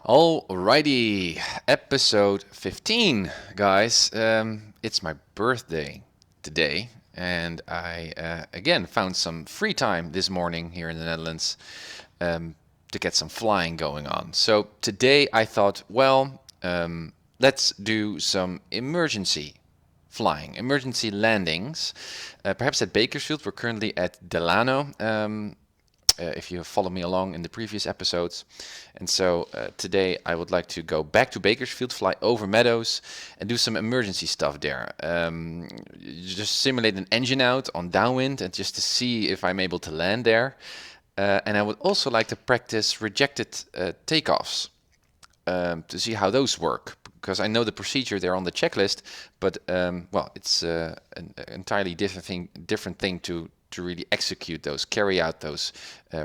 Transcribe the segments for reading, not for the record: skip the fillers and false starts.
Alrighty, episode 15, guys. It's my birthday today, and I again found some free time this morning here in the Netherlands to get some flying going on. So today I thought, well, let's do some emergency flying, emergency landings, perhaps at Bakersfield. We're currently at Delano. If you follow me along in the previous episodes. And so today I would like to go back to Bakersfield, fly over Meadows, and do some emergency stuff there. Just simulate an engine out on downwind and just to see if I'm able to land there. And I would also like to practice rejected takeoffs to see how those work. Because I know the procedure there on the checklist, but well, it's an entirely different thing to really execute those, carry out those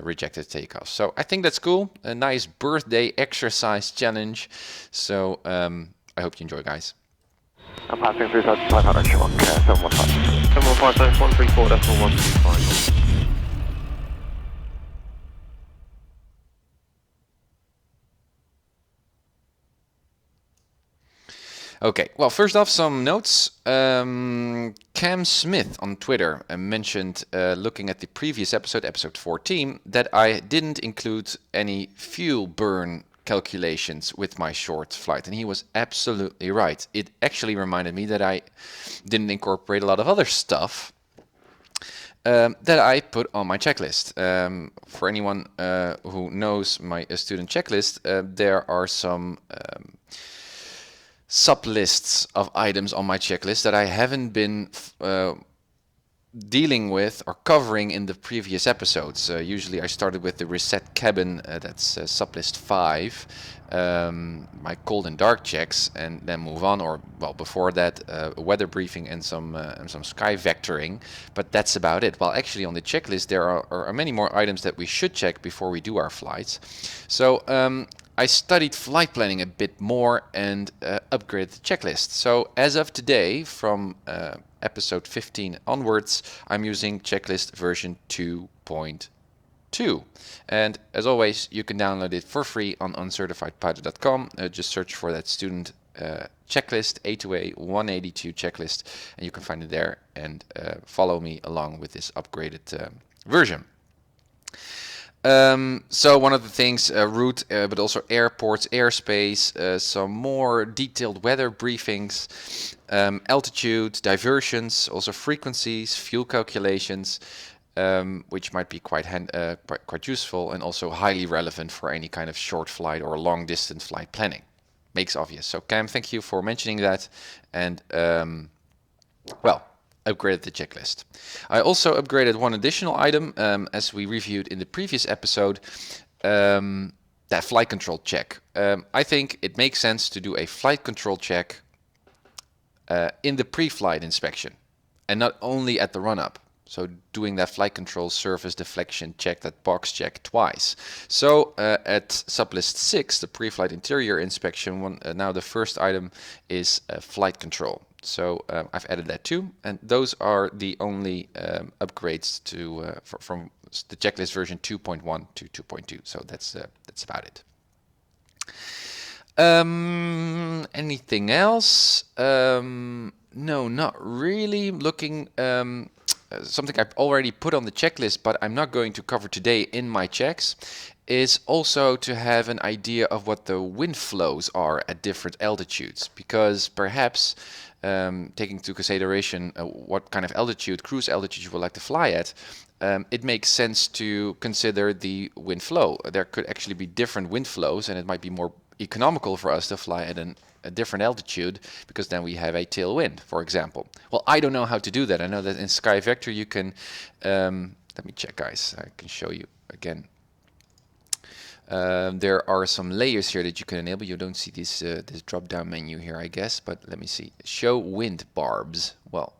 rejected takeoffs. So I think that's cool. A nice birthday exercise challenge. So I hope you enjoy, guys. I'm passing through 500 Shamrock 715. 715, 134, 125. Okay, well, first off, some notes. Cam Smith on Twitter mentioned, looking at the previous episode, episode 14, that I didn't include any fuel burn calculations with my short flight, and he was absolutely right. It actually reminded me that I didn't incorporate a lot of other stuff that I put on my checklist. For anyone who knows my student checklist, there are some sub-lists of items on my checklist that I haven't been dealing with or covering in the previous episodes. Usually I started with the reset cabin, that's sub-list 5, my cold and dark checks, and then move on, or well, before that, a weather briefing and some sky vectoring, but that's about it. Well, actually on the checklist there are many more items that we should check before we do our flights. So I studied flight planning a bit more and upgraded the checklist. So as of today, from episode 15 onwards, I'm using checklist version 2.2. And as always, you can download it for free on uncertifiedpilot.com. Just search for that student checklist, A2A 182 checklist, and you can find it there and follow me along with this upgraded version. So one of the things, route, but also airports, airspace, some more detailed weather briefings, altitude, diversions, also frequencies, fuel calculations, which might be quite useful and also highly relevant for any kind of short flight or long distance flight planning. Makes obvious. So Cam, thank you for mentioning that. And well, upgraded the checklist. I also upgraded one additional item, as we reviewed in the previous episode, that flight control check. I think it makes sense to do a flight control check in the pre-flight inspection, and not only at the run-up. So doing that flight control surface deflection check, that box check twice. So at sublist 6, the pre-flight interior inspection, now the first item is flight control. So I've added that too, and those are the only upgrades to from the checklist version 2.1 to 2.2. So that's about it. Anything else? No, not really. Looking something I've already put on the checklist, but I'm not going to cover today in my checks, is also to have an idea of what the wind flows are at different altitudes, because perhaps taking into consideration what kind of altitude, cruise altitude you would like to fly at, it makes sense to consider the wind flow. There could actually be different wind flows, and it might be more economical for us to fly at a different altitude, because then we have a tailwind, for example. Well, I don't know how to do that. I know that in Sky Vector you can, let me check, guys, I can show you again. There are some layers here that you can enable. You don't see this drop down menu here, I guess, but let me see. Show wind barbs. Well,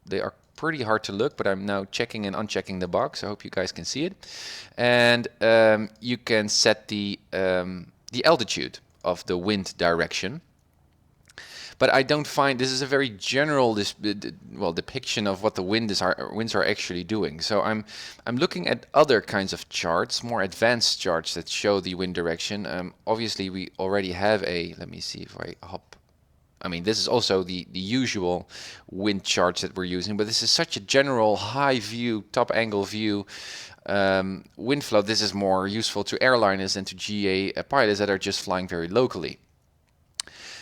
they are pretty hard to look, but I'm now checking and unchecking the box. I hope you guys can see it. And you can set the altitude of the wind direction. but I don't find this is a very general depiction of what the winds are actually doing. So I'm looking at other kinds of charts, more advanced charts that show the wind direction. Obviously, we already have a. Let me see if I hop. I mean, this is also the usual wind charts that we're using, but this is such a general high view, top angle view wind flow. This is more useful to airliners than to GA pilots that are just flying very locally.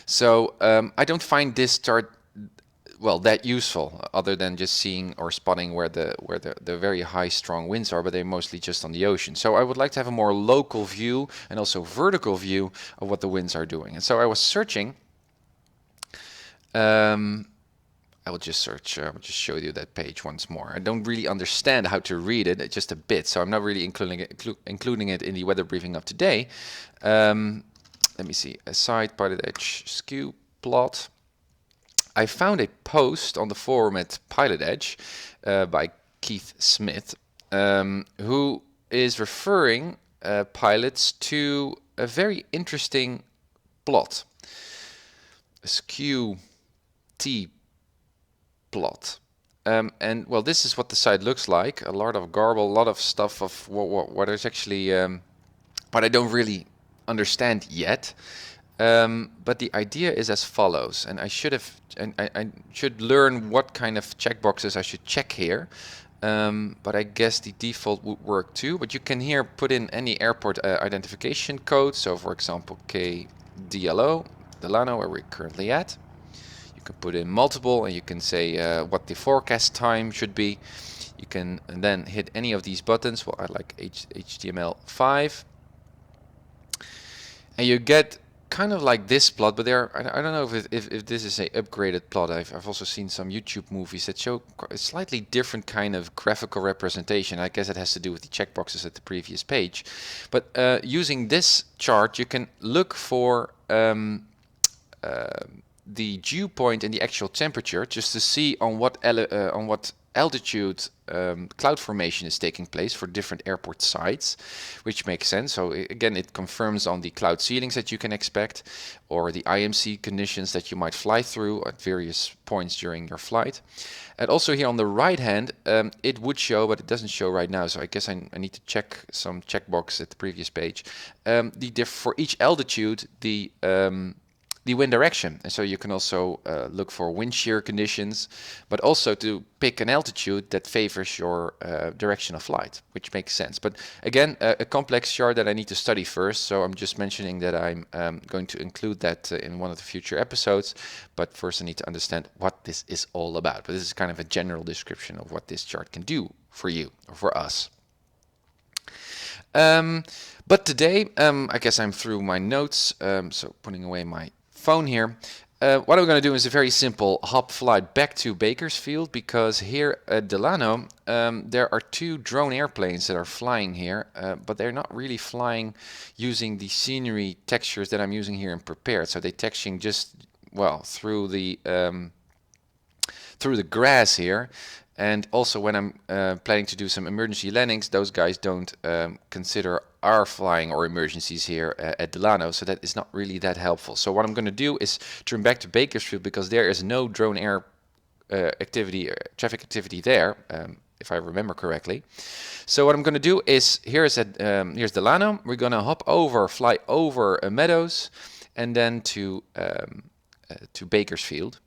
So I don't find this chart that useful, other than just seeing or spotting where the very high strong winds are, but they're mostly just on the ocean. So I would like to have a more local view and also vertical view of what the winds are doing. And so I was searching. I will just search. I will just show you that page once more. I don't really understand how to read it, just a bit, so I'm not really including it in the weather briefing of today. Let me see. Aside PilotEdge skew plot. I found a post on the forum at PilotEdge by Keith Smith, who is referring pilots to a very interesting plot. A skew T plot. And well, this is what the site looks like. A lot of garble, a lot of stuff of what is actually what I don't really understand yet. But the idea is as follows, and I should learn what kind of checkboxes I should check here. But I guess the default would work too. But you can here put in any airport identification code. So for example, KDLO, Delano, where we're currently at. You can put in multiple, and you can say what the forecast time should be. You can then hit any of these buttons. Well, I like HTML5, and you get kind of like this plot. But I don't know if this is a upgraded plot. I've also seen some YouTube movies that show a slightly different kind of graphical representation. I guess it has to do with the checkboxes at the previous page. But using this chart, you can look for the dew point and the actual temperature, just to see on what altitude cloud formation is taking place for different airport sites, which makes sense. So again, it confirms on the cloud ceilings that you can expect, or the IMC conditions that you might fly through at various points during your flight. And also here on the right hand, it would show, but it doesn't show right now. So I guess I need to check some checkbox at the previous page. For each altitude, the wind direction, and so you can also look for wind shear conditions, but also to pick an altitude that favors your direction of flight, which makes sense. But again, a complex chart that I need to study first, so I'm just mentioning that I'm going to include that in one of the future episodes, but first I need to understand what this is all about. But this is kind of a general description of what this chart can do for you, or for us. But today, I guess I'm through my notes, so putting away my phone here. What I'm going to do is a very simple hop flight back to Bakersfield, because here at Delano there are two drone airplanes that are flying here, but they're not really flying using the scenery textures that I'm using here in Prepared. So they're texturing just through the grass here. And also when I'm planning to do some emergency landings, those guys don't consider our flying or emergencies here at Delano, so that is not really that helpful. So what I'm going to do is turn back to Bakersfield, because there is no drone air traffic activity there, if I remember correctly. So what I'm going to do is, here's Delano. We're going to fly over Meadows, and then to Bakersfield.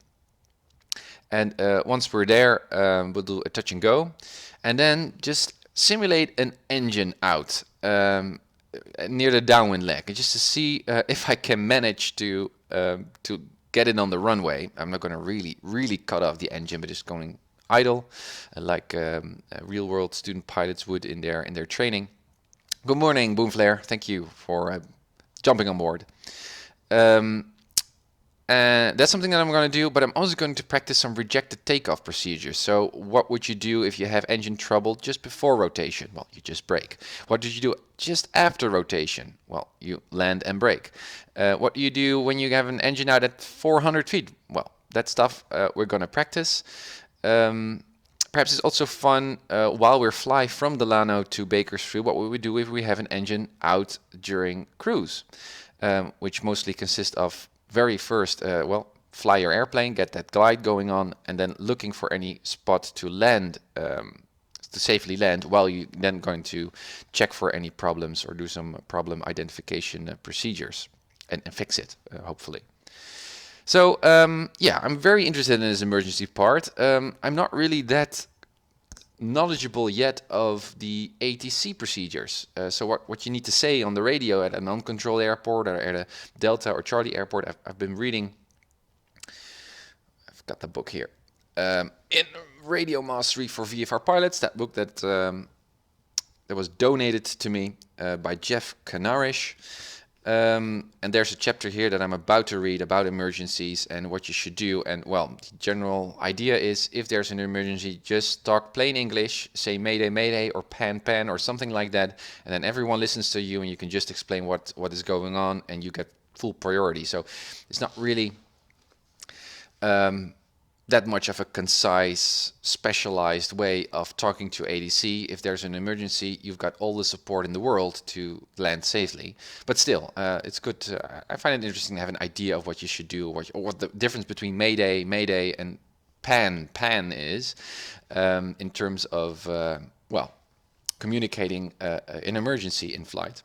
And once we're there, we'll do a touch and go, and then just simulate an engine out near the downwind leg, just to see if I can manage to get it on the runway. I'm not going to really cut off the engine, but just going idle, like real-world student pilots would in their training. Good morning, Boomflare. Thank you for jumping on board. That's something that I'm going to do, but I'm also going to practice some rejected takeoff procedures. So what would you do if you have engine trouble just before rotation? Well, you just brake. What did you do just after rotation? Well, you land and brake. What do you do when you have an engine out at 400 feet? Well, that stuff we're going to practice. Perhaps it's also fun while we're flying from Delano to Bakersfield, what would we do if we have an engine out during cruise, which mostly consists of fly your airplane, get that glide going on, and then looking for any spot to land, to safely land, while you then going to check for any problems or do some problem identification procedures and fix it, hopefully. So yeah, I'm very interested in this emergency part. I'm not really that knowledgeable yet of the ATC procedures. So what you need to say on the radio at an uncontrolled airport or at a Delta or Charlie airport, I've been reading, I've got the book here, in Radio Mastery for VFR Pilots, that book that that was donated to me by Jeff Canarish. And there's a chapter here that I'm about to read about emergencies and what you should do. And well, the general idea is if there's an emergency, just talk plain English, say Mayday, Mayday, or Pan, Pan, or something like that. And then everyone listens to you and you can just explain what is going on and you get full priority. So it's not really that much of a concise, specialized way of talking to ADC. If there's an emergency, you've got all the support in the world to land safely. But still, it's good to, I find it interesting to have an idea of what you should do, or what the difference between Mayday, Mayday, and Pan, Pan is, in terms of, well, communicating an emergency in flight.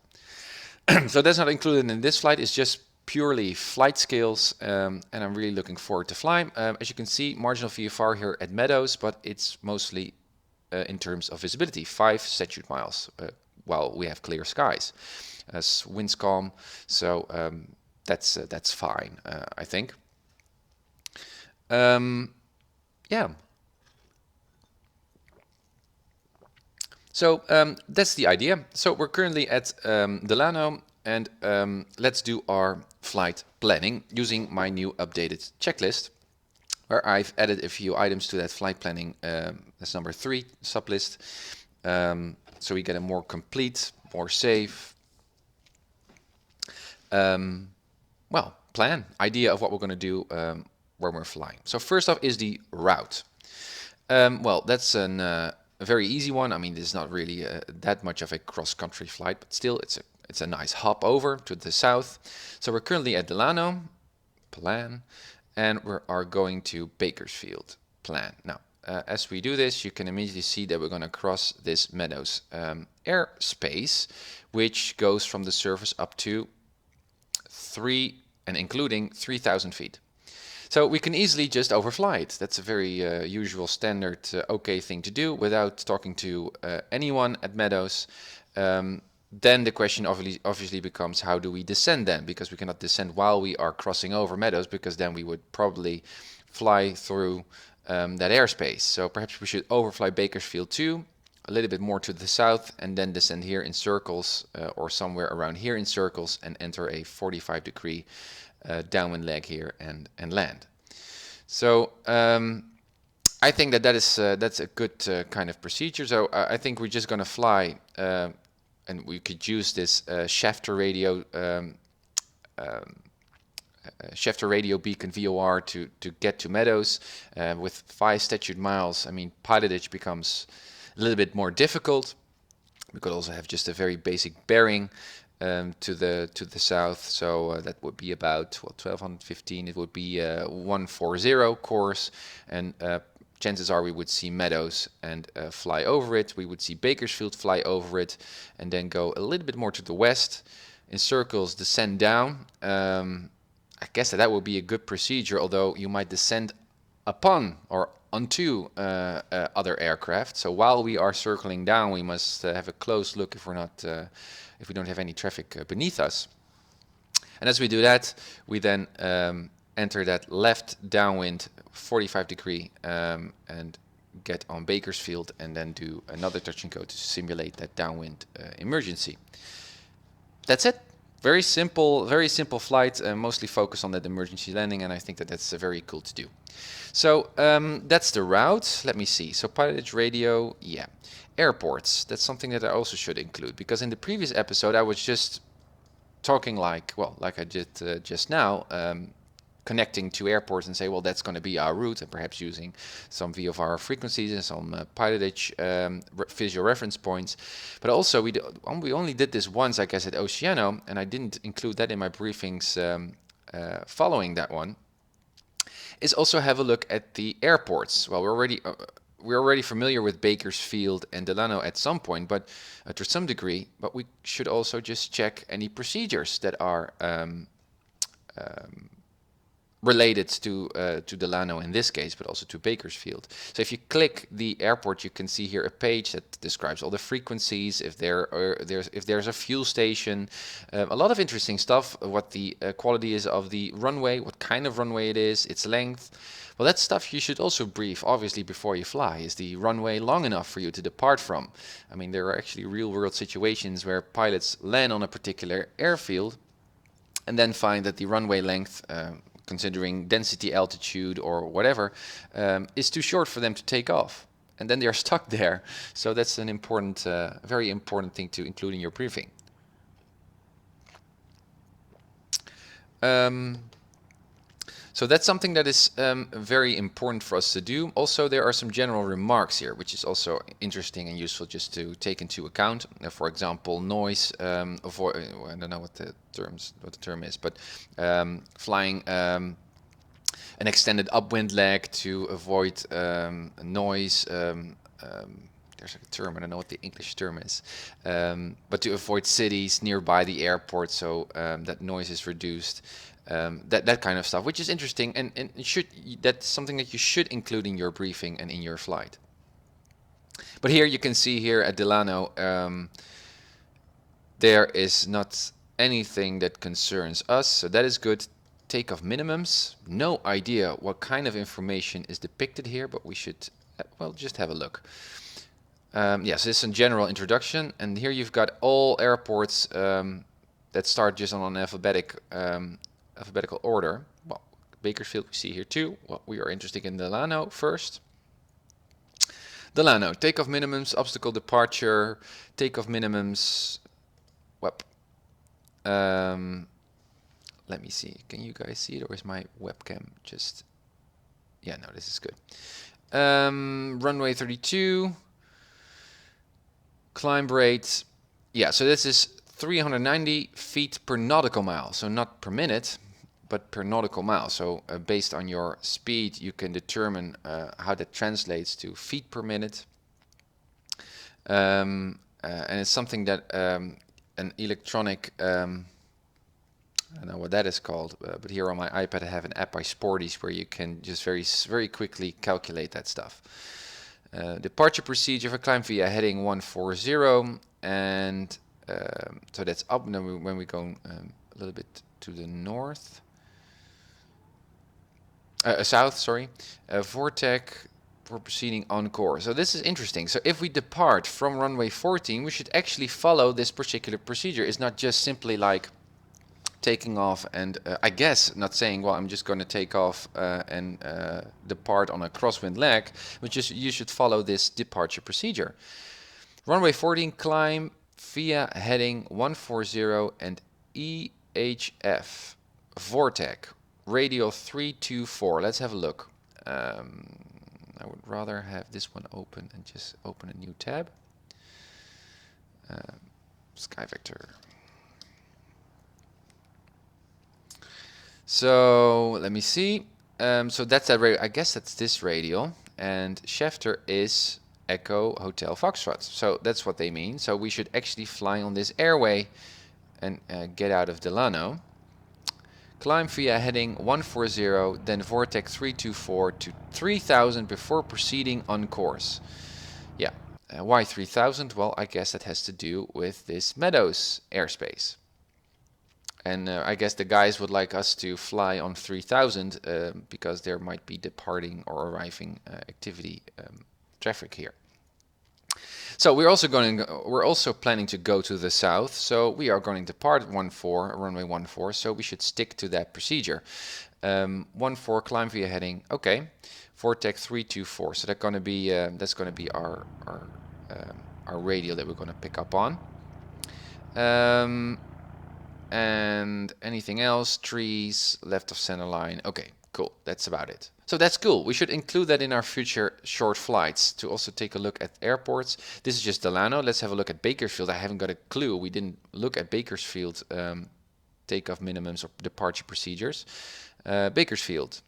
So that's not included in this flight, it's just purely flight skills, and I'm really looking forward to flying. As you can see, marginal VFR here at Meadows, but it's mostly in terms of visibility, 5 statute miles, while we have clear skies. As winds calm, so that's fine, I think. Yeah. So that's the idea. So we're currently at Delano, and let's do our flight planning using my new updated checklist, where I've added a few items to that flight planning, that's number 3 sublist, so we get a more complete, more safe, well, plan, idea of what we're going to do when we're flying. So first off is the route. Well, that's a very easy one. I mean, this is not really that much of a cross-country flight, but still it's a nice hop over to the south. So we're currently at Delano, plan, and we are going to Bakersfield, plan. Now, as we do this, you can immediately see that we're going to cross this Meadows airspace, which goes from the surface up to 3 and including 3,000 feet. So we can easily just overfly it. That's a very usual, standard, okay thing to do without talking to anyone at Meadows. Then the question obviously becomes, how do we descend then? Because we cannot descend while we are crossing over Meadows, because then we would probably fly through that airspace. So perhaps we should overfly Bakersfield too, a little bit more to the south, and then descend here in circles, or somewhere around here in circles, and enter a 45-degree downwind leg here and land. So I think that's a good kind of procedure. So I think we're just going to fly, and we could use this Schafter radio beacon VOR to get to Meadows. With 5 statute miles, I mean, PilotEdge becomes a little bit more difficult. We could also have just a very basic bearing to the south, so that would be about 1215. It would be 140 course, and chances are we would see Meadows and fly over it. We would see Bakersfield, fly over it, and then go a little bit more to the west in circles, descend down. I guess that would be a good procedure, although you might descend upon or onto other aircraft. So while we are circling down, we must have a close look if we don't have any traffic beneath us. And as we do that, we then enter that left downwind 45-degree and get on Bakersfield, and then do another touch and go to simulate that downwind emergency. That's it. Very simple flight, mostly focused on that emergency landing, and I think that's very cool to do. So that's the route. Let me see. So PilotEdge radio, yeah. Airports, that's something that I also should include, because in the previous episode I was just talking like I did just now, connecting to airports and say, well, that's going to be our route, and perhaps using some VFR frequencies and some PilotEdge visual reference points. But also we only did this once, I guess, at Oceano, and I didn't include that in my briefings following that one. is also have a look at the airports. Well, we're already familiar with Bakersfield and Delano at some point, but to some degree. But we should also just check any procedures that are related to Delano in this case, but also to Bakersfield. So if you click the airport, you can see here a page that describes all the frequencies, if there's a fuel station, a lot of interesting stuff, what the quality is of the runway, what kind of runway it is, its length. Well, that's stuff you should also brief, obviously, before you fly. Is the runway long enough for you to depart from? I mean, there are actually real-world situations where pilots land on a particular airfield and then find that the runway length, considering density, altitude, or whatever, is too short for them to take off. And then they're stuck there. So that's an important, very important thing to include in your briefing. So that's something that is very important for us to do. Also, there are some general remarks here, which is also interesting and useful just to take into account. For example, noise, avoid. I don't know what the term is, but flying an extended upwind leg to avoid noise. There's a term, I don't know what the English term is, but to avoid cities nearby the airport, so that noise is reduced. That kind of stuff, which is interesting, and that's something that you should include in your briefing and in your flight. But here you can see here at Delano, there is not anything that concerns us, so that is good. Takeoff minimums, no idea what kind of information is depicted here, but we should, well, just have a look. Yes, this is a general introduction, and here you've got all airports that start just on an alphabetical order. Well, Bakersfield we see here too. Well, we are interested in Delano first. Delano, takeoff minimums, obstacle departure, takeoff minimums. Web. Let me see. Can you guys see it, or is my webcam just? Yeah, no, this is good. Runway 32. Climb rate. Yeah, so this is 390 feet per nautical mile. So not per minute, but per nautical mile. So based on your speed, you can determine how that translates to feet per minute. And it's something that an electronic, I don't know what that is called, but here on my iPad I have an app by Sporties where you can just very quickly calculate that stuff. Departure procedure for climb via heading 140, and so that's up. Now when we go a little bit to the north, south, sorry, Vortec, we're proceeding on course. So this is interesting. So if we depart from runway 14, we should actually follow this particular procedure. It's not just simply like taking off and I guess not saying, well, I'm just going to take off and depart on a crosswind leg, but just you should follow this departure procedure. Runway 14, climb via heading 140 and EHF, Vortec, radial 324. Let's have a look. I would rather have this one open and just open a new tab. Sky Vector. So let me see. So that's that radial. I guess that's this radial, and Schefter is Echo Hotel Foxtrot. So that's what they mean. So we should actually fly on this airway and get out of Delano. Climb via heading 140, then Vortec 324 to 3000 before proceeding on course. Yeah. Why 3000? Well, I guess that has to do with this Meadows airspace. And I guess the guys would like us to fly on 3000 because there might be departing or arriving activity traffic here. So we're also planning to go to the south. So we are going to depart runway 14. So we should stick to that procedure. 14 climb via heading. Okay, Vortec 324. So that's going to be our radial that we're going to pick up on. And anything else? Trees, left of center line. Okay, cool. That's about it. So that's cool. We should include that in our future short flights to also take a look at airports. This is just Delano. Let's have a look at Bakersfield. I haven't got a clue. We didn't look at Bakersfield takeoff minimums or departure procedures. Bakersfield.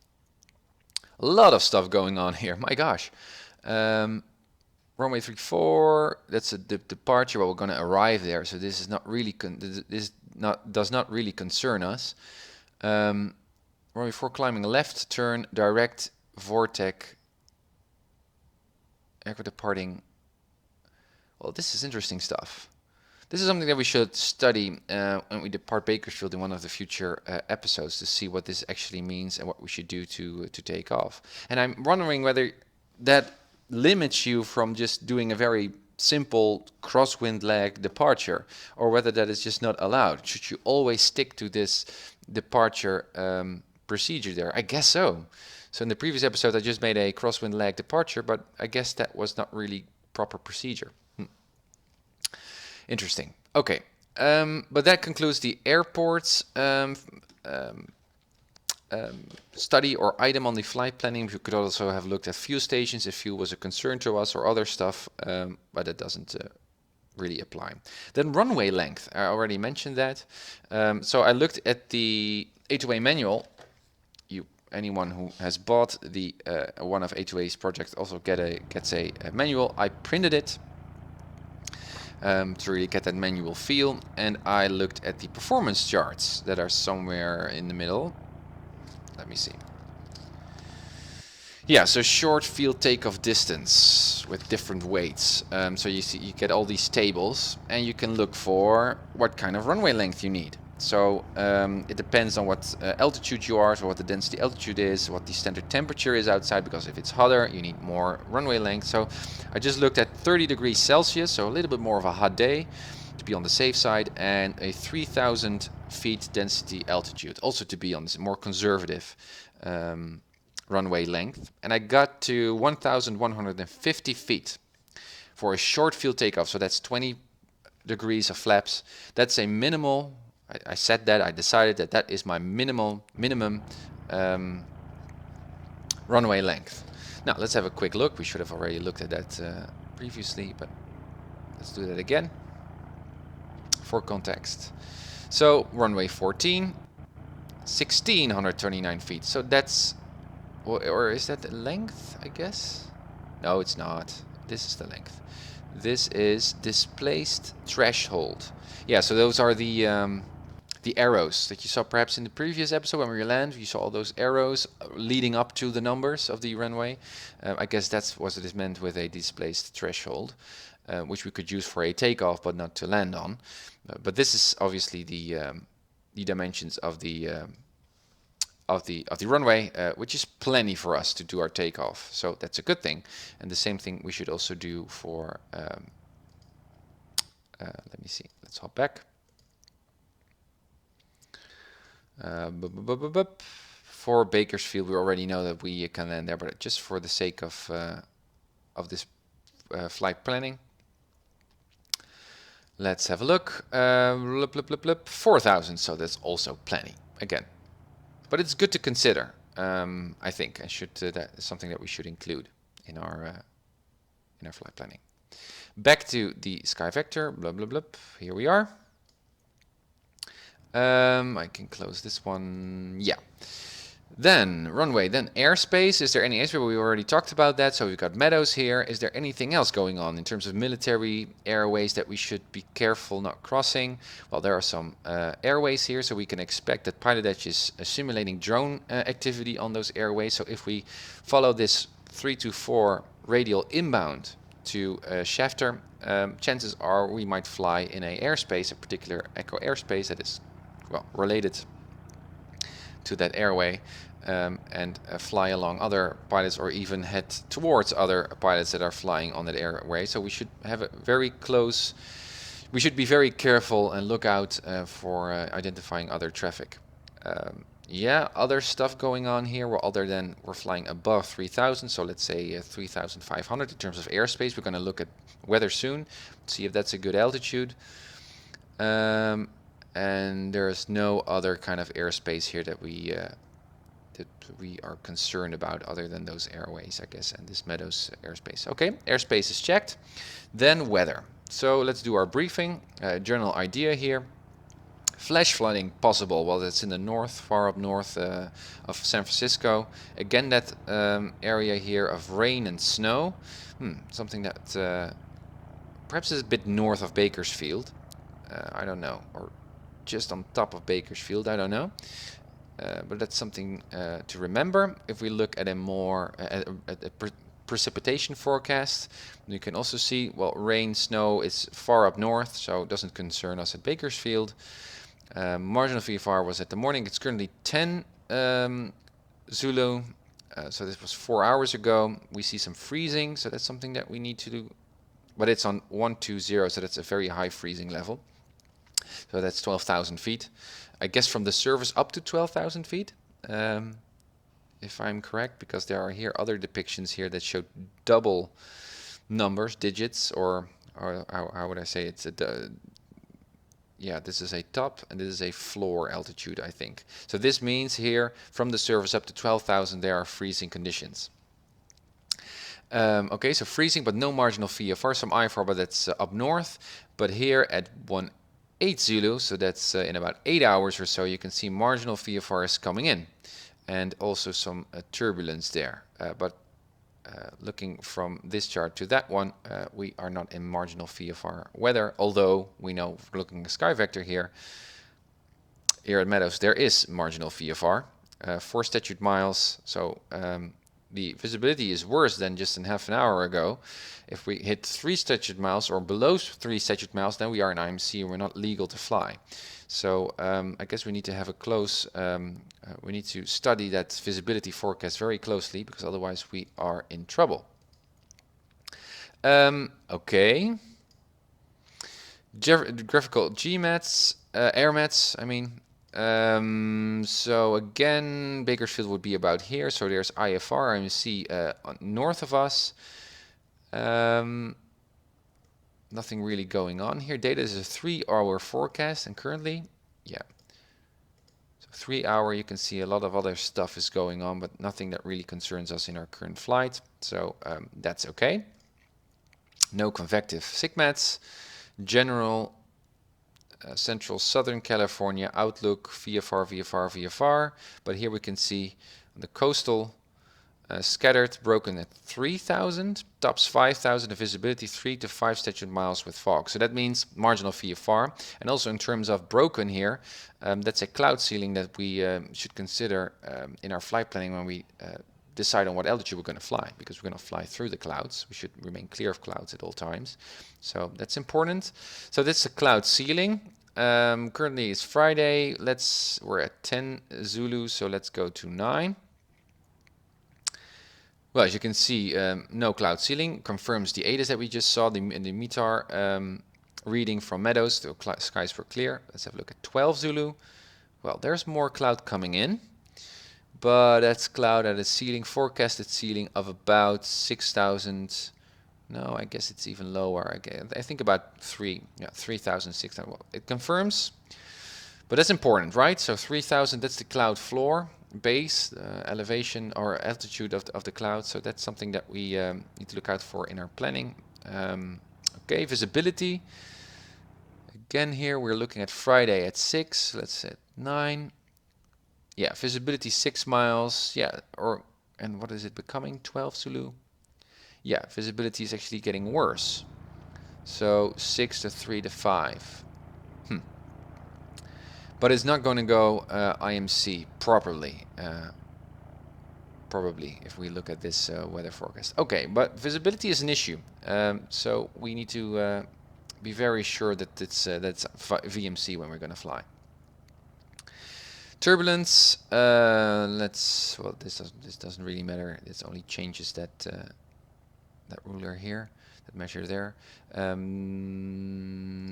A lot of stuff going on here. My gosh. Runway 34. That's a departure. Well, we're going to arrive there, so this is not really does not really concern us. Runway 4 climbing left turn direct vortex. Aircraft departing. Well, this is interesting stuff. This is something that we should study when we depart Bakersfield in one of the future episodes to see what this actually means and what we should do to take off. And I'm wondering whether that limits you from just doing a very simple crosswind leg departure, or whether that is just not allowed. Should you always stick to this departure procedure there? I guess so. So in the previous episode I just made a crosswind leg departure, but I guess that was not really proper procedure. Interesting. Okay, but that concludes the airports study or item on the flight planning. We could also have looked at fuel stations if fuel was a concern to us, or other stuff, but it doesn't really apply. Then runway length, I already mentioned that. So I looked at the A2A manual. Anyone who has bought the one of A2A's projects also gets a manual. I printed it to really get that manual feel, and I looked at the performance charts that are somewhere in the middle. Let me see. Yeah, so short field takeoff distance with different weights. So you get all these tables, and you can look for what kind of runway length you need. So it depends on what altitude you are, so what the density altitude is, what the standard temperature is outside, because if it's hotter, you need more runway length. So I just looked at 30 degrees Celsius, so a little bit more of a hot day to be on the safe side, and a 3,000 feet density altitude, also to be on this more conservative runway length. And I got to 1,150 feet for a short field takeoff, so that's 20 degrees of flaps. That's a minimal. I said that, I decided that that is my minimum runway length. Now let's have a quick look. We should have already looked at that previously, but let's do that again for context. So runway 14, 1,639 feet. So that's, or is that the length, I guess? No, it's not. This is the length. This is displaced threshold. Yeah, so those are the arrows that you saw perhaps in the previous episode when we land. You saw all those arrows leading up to the numbers of the runway. I guess that's what it is meant with a displaced threshold, which we could use for a takeoff but not to land on. But this is obviously the dimensions of the runway, which is plenty for us to do our takeoff. So that's a good thing. And the same thing we should also do for. Let me see. Let's hop back. For Bakersfield, we already know that we can land there, but just for the sake of this flight planning, let's have a look. 4,000, so that's also plenty again. But it's good to consider, I think, and that is something that we should include in our flight planning. Back to the sky vector. Here we are. I can close this one. Yeah. Then runway, then airspace. Is there any airspace? We already talked about that. So we've got meadows here. Is there anything else going on in terms of military airways that we should be careful not crossing? Well, there are some airways here, so we can expect that PilotEdge is simulating drone activity on those airways. So if we follow this 324 radial inbound to Shafter, chances are we might fly in a airspace, a particular echo airspace that is related to that airway, and fly along other pilots, or even head towards other pilots that are flying on that airway. So we should have a very close. We should be very careful and look out for identifying other traffic. Yeah, other stuff going on here. Well, other than we're flying above 3,000, so let's say 3,500 in terms of airspace. We're going to look at weather soon, see if that's a good altitude. And there's no other kind of airspace here that we are concerned about other than those airways, I guess, and this meadows airspace. Okay, airspace is checked. Then weather. So let's do our briefing. General idea here. Flash flooding possible. Well, that's in the north, far up north of San Francisco. Again, that area here of rain and snow. Something that perhaps is a bit north of Bakersfield. I don't know, or just on top of Bakersfield. I don't know. But that's something to remember. If we look at a more precipitation forecast, you can also see, well, rain, snow is far up north, so it doesn't concern us at Bakersfield. Marginal VFR was at the morning. It's currently 10 Zulu, so this was 4 hours ago. We see some freezing, so that's something that we need to do. But it's on 120, so that's a very high freezing level. So that's 12,000 feet. I guess from the surface up to 12,000 feet, if I'm correct, because there are here other depictions here that show double numbers, digits, or how would I say it? Yeah, this is a top and this is a floor altitude, I think. So this means here from the surface up to 12,000 there are freezing conditions. Okay, so freezing but no marginal VFR, some IFR, but that's up north. But here at 18 Zulu, so that's in about 8 hours or so, you can see marginal VFR is coming in. And also some turbulence there. But looking from this chart to that one, we are not in marginal VFR weather, although we know, looking at sky vector here at Meadows, there is marginal VFR, 4 statute miles, so the visibility is worse than just in half an hour ago. If we hit 3 statute miles or below 3 statute miles, then we are in IMC and we're not legal to fly. So I guess we need to have a close, we need to study that visibility forecast very closely, because otherwise we are in trouble. Okay. Graphical GMATs, AirMats, I mean. So again, Bakersfield would be about here. So there's IFR, IMC north of us. Nothing really going on here. Data is a 3-hour forecast, and currently, yeah. So 3 hour, you can see a lot of other stuff is going on, but nothing that really concerns us in our current flight. So that's okay. No convective SIGMATs. General Central Southern California outlook, VFR, VFR, VFR. But here we can see the coastal scattered, broken at 3,000, tops 5,000, the visibility 3 to 5 statute miles with fog. So that means marginal VFR. And also in terms of broken here, that's a cloud ceiling that we should consider in our flight planning when we decide on what altitude we're going to fly, because we're going to fly through the clouds. We should remain clear of clouds at all times. So that's important. So this is a cloud ceiling. Currently it's Friday. We're at 10 Zulu, so let's go to 9. Well, as you can see, no cloud ceiling confirms the ADAS that we just saw, the METAR reading from Meadows. The skies were clear. Let's have a look at 12 Zulu. Well, there's more cloud coming in, but that's cloud at a ceiling, forecasted ceiling of about 6,000. No, I guess it's even lower. I think about 3,000, 6,000. Well, it confirms, but that's important, right? So 3,000, that's the cloud floor. Base, elevation or altitude of the cloud, so that's something that we need to look out for in our planning. Okay, visibility. Again, here we're looking at Friday at 6. Let's say 9. Yeah, visibility 6 miles. Yeah, and what is it becoming? 12 Zulu. Yeah, visibility is actually getting worse. So 6 to 3 to 5. But it's not going to go IMC properly, probably, if we look at this weather forecast. Okay, but visibility is an issue, so we need to be very sure that that's VMC when we're going to fly. Turbulence. Well, this doesn't really matter. It only changes that ruler here. That measure there.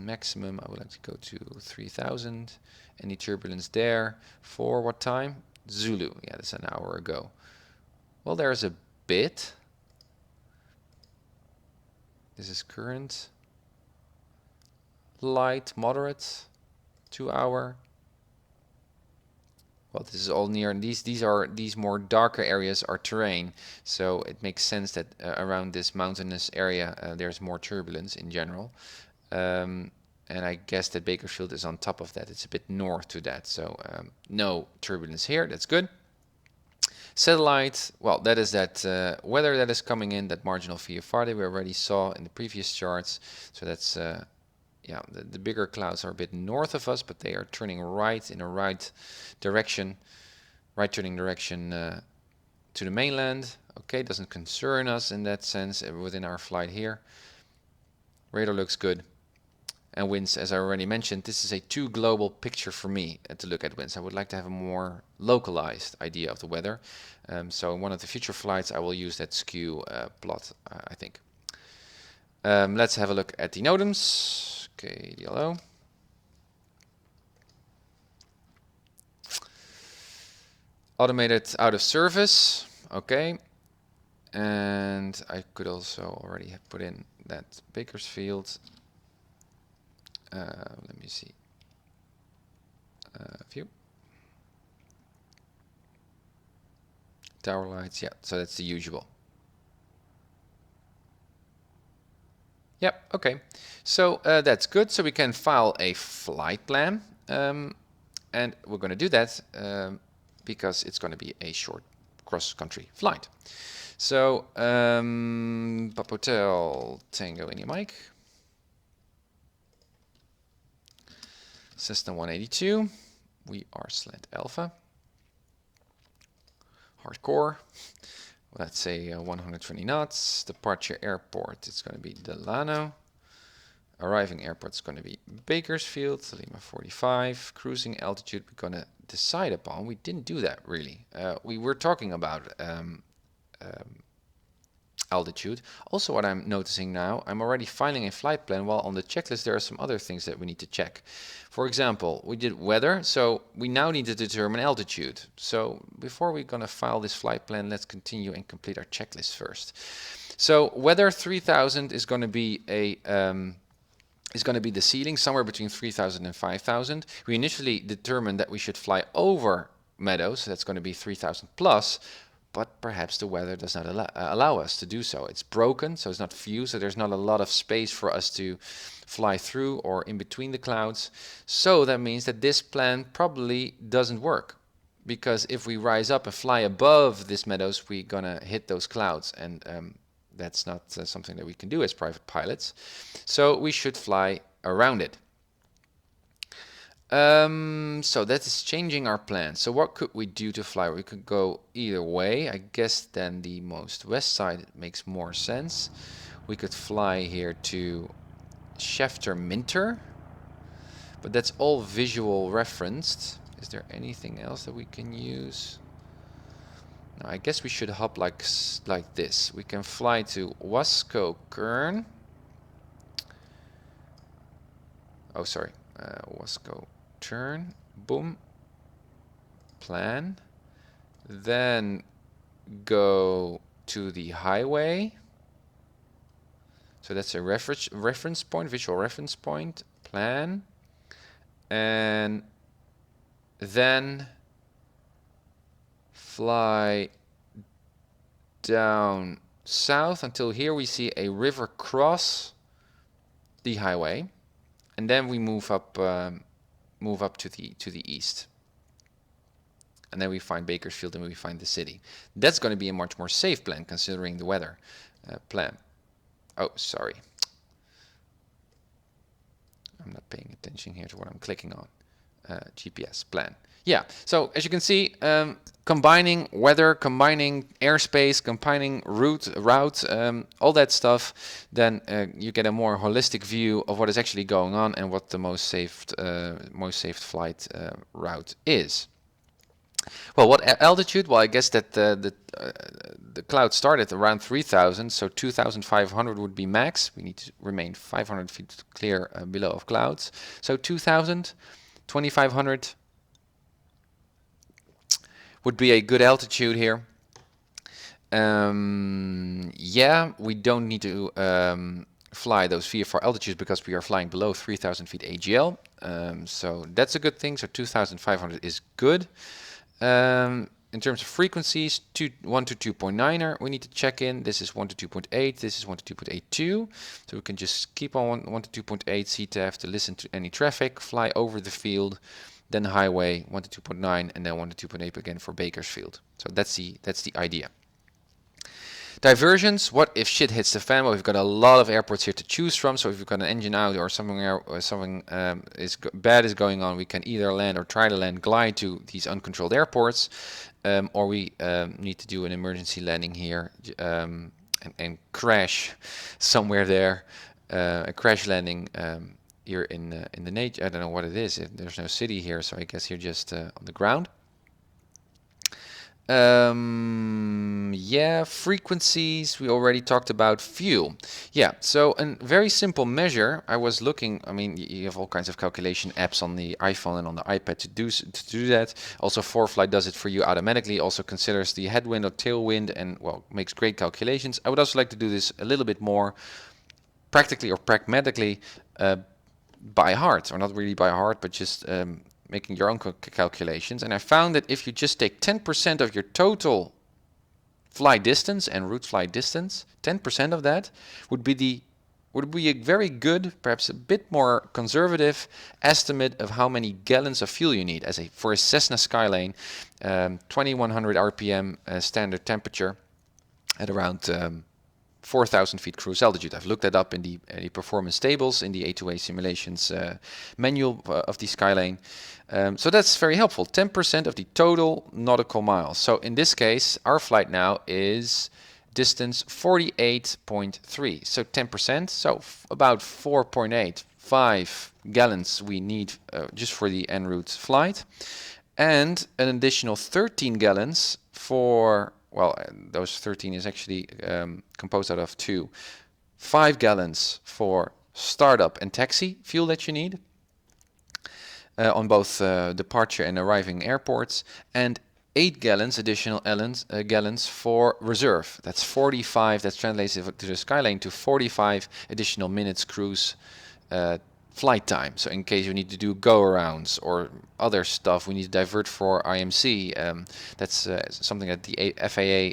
Maximum, I would like to go to 3,000. Any turbulence there for what time? Zulu. Yeah, that's an hour ago. Well, there's a bit. This is current. Light, moderate. 2 hour. Well, this is all near, and these more darker areas are terrain, so it makes sense that around this mountainous area there's more turbulence in general. And and I guess that Bakersfield is on top of that. It's a bit north to that, so no turbulence here. That's good. Satellite, well, that is that weather that is coming in, that marginal VFR that we already saw in the previous charts. So that's, yeah, the bigger clouds are a bit north of us, but they are turning right in a right direction, right turning direction to the mainland. Okay, doesn't concern us in that sense within our flight here. Radar looks good. And winds, as I already mentioned, this is a too global picture for me to look at winds. I would like to have a more localized idea of the weather. So in one of the future flights, I will use that skew plot, I think. Let's have a look at the NOTAMs. Okay, DLO. Automated out of service. Okay. And I could also already have put in that Bakersfield. Let me see. View. Tower lights, yeah, so that's the usual. Yep, okay. So that's good. So we can file a flight plan. And we're going to do that because it's going to be a short cross-country flight. So, Papa Hotel, Tango, India Mike. Cessna 182, we are slant alpha. Hardcore, let's say 120 knots. Departure airport, it's going to be Delano. Arriving airport is going to be Bakersfield, Lima 45. Cruising altitude we're going to decide upon. We didn't do that really. We were talking about altitude. Also, what I'm noticing now, I'm already filing a flight plan, while on the checklist there are some other things that we need to check. For example, we did weather, so we now need to determine altitude. So before we're going to file this flight plan, let's continue and complete our checklist first. So weather 3000 is going to be a the ceiling, somewhere between 3000 and 5000. We initially determined that we should fly over meadows, so that's going to be 3000 plus. But perhaps the weather does not allow us to do so. It's broken, so it's not fused, so there's not a lot of space for us to fly through or in between the clouds. So that means that this plan probably doesn't work, because if we rise up and fly above these meadows, we're gonna hit those clouds, and that's not something that we can do as private pilots. So we should fly around it. So that is changing our plan. So what could we do to fly? We could go either way. I guess then the most west side makes more sense. We could fly here to Schefter Minter, but that's all visual referenced. Is there anything else that we can use? No, I guess we should hop like this. We can fly to Wasco Kern. Oh, sorry, Wasco. Turn, boom, plan, then go to the highway. So that's a reference point, visual reference point, plan, and then fly down south until here we see a river cross the highway, and then we move up to the east, and then we find Bakersfield and we find the city. That's going to be a much more safe plan considering the weather plan. Oh, sorry, I'm not paying attention here to what I'm clicking on. GPS plan. Yeah, so as you can see, combining weather, combining airspace, combining route, all that stuff, then you get a more holistic view of what is actually going on and what the most safe flight route is. Well, what altitude? Well, I guess that the cloud started around 3000, so 2500 would be max. We need to remain 500 feet clear below of clouds. So 2000, 2500 would be a good altitude here. Yeah, we don't need to fly those VFR altitudes because we are flying below 3000 feet AGL. So that's a good thing. So 2500 is good. in terms of frequencies, 1 to 2.9er we need to check in. This is 1 to 2.8, this is 1 to 2.82. So we can just keep on 1 to 2.8 CTF to listen to any traffic, fly over the field, then highway 1 to 2.9, and then 1 to 2.8 again for Bakersfield. So that's the idea. Diversions, what if shit hits the fan? Well, we've got a lot of airports here to choose from, so if you've got an engine out or something bad is going on, we can either land or try to land, glide to these uncontrolled airports, or we need to do an emergency landing here and crash somewhere there, a crash landing here in the nature. I don't know what it is. There's no city here, so I guess you're just on the ground. Yeah, frequencies, we already talked about. Fuel. Yeah, so a very simple measure. I was looking, I mean, you have all kinds of calculation apps on the iPhone and on the iPad to do that. Also, ForeFlight does it for you automatically, also considers the headwind or tailwind and, well, makes great calculations. I would also like to do this a little bit more practically or pragmatically by heart, or not really by heart, but just making your own calculations. And I found that if you just take 10% of your total flight distance and route flight distance, 10% of that would be a very good, perhaps a bit more conservative estimate of how many gallons of fuel you need for a Cessna Skylane, 2100 RPM standard temperature at around 4,000 feet cruise altitude. I've looked that up in the performance tables in the A2A Simulations manual of the Skylane. So that's very helpful. 10% of the total nautical miles. So in this case, our flight now is distance 48.3. So 10%, so about 4.85 gallons we need just for the en route flight. And an additional 13 gallons for, well, those 13 is actually composed out of 5 gallons for startup and taxi fuel that you need on both departure and arriving airports, and 8 gallons additional gallons for reserve. That's 45, that's translated to the Skylane to 45 additional minutes cruise flight time. So in case you need to do go-arounds or other stuff, we need to divert for IMC. That's something that the FAA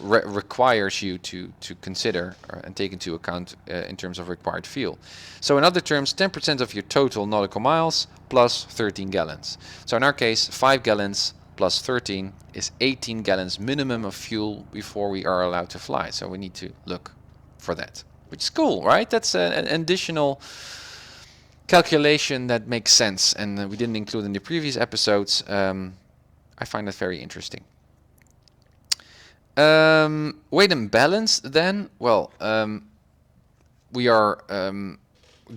requires you to consider and take into account in terms of required fuel. So in other terms, 10% of your total nautical miles plus 13 gallons. So in our case, 5 gallons plus 13 is 18 gallons minimum of fuel before we are allowed to fly. So we need to look for that, which is cool, right? That's an additional calculation that makes sense, and we didn't include in the previous episodes. I find that very interesting. Weight and balance then, well, we are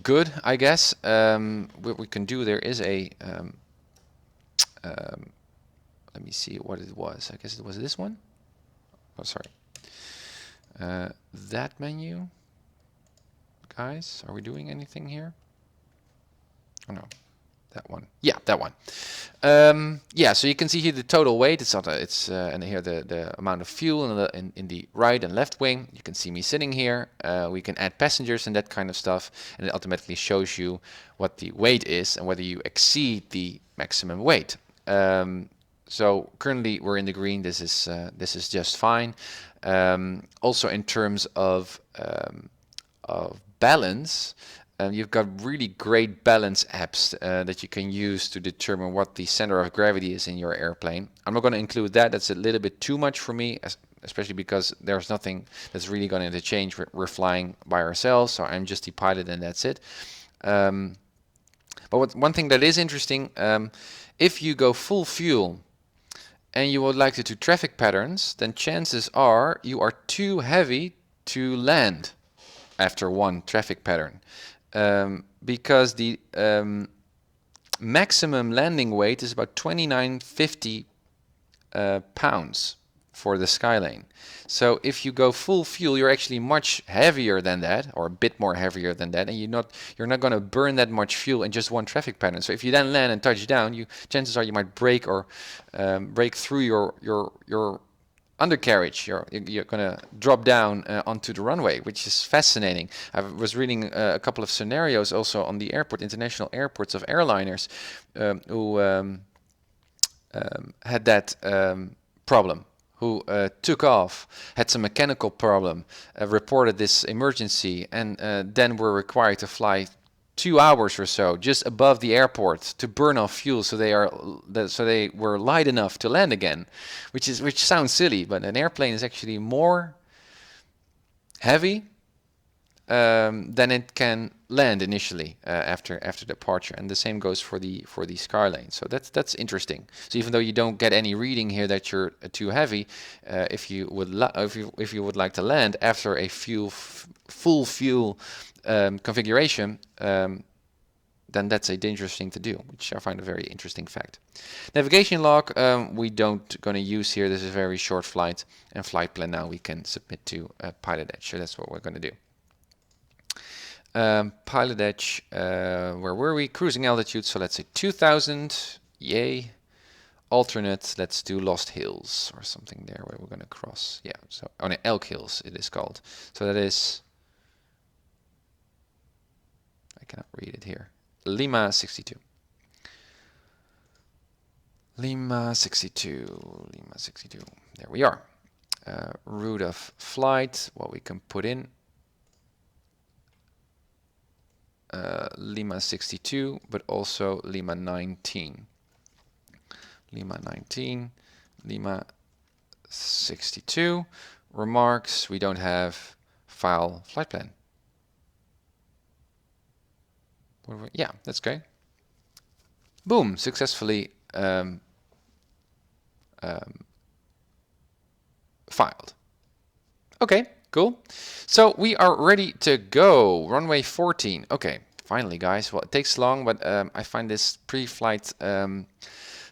good, I guess. What we can do, there is a let me see what it was. I guess it was this one. Oh, sorry. That menu. Guys, are we doing anything here? Oh no, that one. Yeah, that one. Yeah, so you can see here the total weight. And here the amount of fuel in the right and left wing. You can see me sitting here. We can add passengers and that kind of stuff, and it automatically shows you what the weight is and whether you exceed the maximum weight. So currently we're in the green. This is just fine. Also in terms of balance. You've got really great balance apps that you can use to determine what the center of gravity is in your airplane. I'm not going to include that. That's a little bit too much for me, especially because there's nothing that's really going to change. We're flying by ourselves, so I'm just the pilot and that's it. But one thing that is interesting, if you go full fuel and you would like to do traffic patterns, then chances are you are too heavy to land after one traffic pattern. Because the maximum landing weight is about 2950 pounds for the Skylane. So if you go full fuel, you're actually much heavier than that, or a bit more heavier than that, and you're not going to burn that much fuel in just one traffic pattern. So if you then land and touch down, chances are you might break through your undercarriage. You're going to drop down onto the runway, which is fascinating. I was reading a couple of scenarios also on the international airports of airliners who had that problem, who took off, had some mechanical problem, reported this emergency, and then were required to fly 2 hours or so just above the airport to burn off fuel, so they were light enough to land again, which sounds silly, but an airplane is actually more heavy then it can land initially after departure, and the same goes for the Skylane. So that's interesting. So even though you don't get any reading here that you're too heavy, if you would like to land after a full fuel configuration, then that's a dangerous thing to do, which I find a very interesting fact. Navigation log we don't gonna use here. This is a very short flight, and flight plan now we can submit to PilotEdge. So that's what we're gonna do. PilotEdge, where were we? Cruising altitude, so let's say 2000, yay. Alternate, let's do Lost Hills or something there where we're going to cross. Yeah, so on Elk Hills it is called. So that is, I cannot read it here, Lima 62. Lima 62, Lima 62, there we are. Route of flight, what we can put in. Lima 62, but also Lima 19. Lima 19, Lima 62. Remarks, we don't have file flight plan. Yeah, that's great. Boom, successfully filed. Okay, cool. So we are ready to go. Runway 14. Okay, finally, guys. Well, it takes long, but I find this pre-flight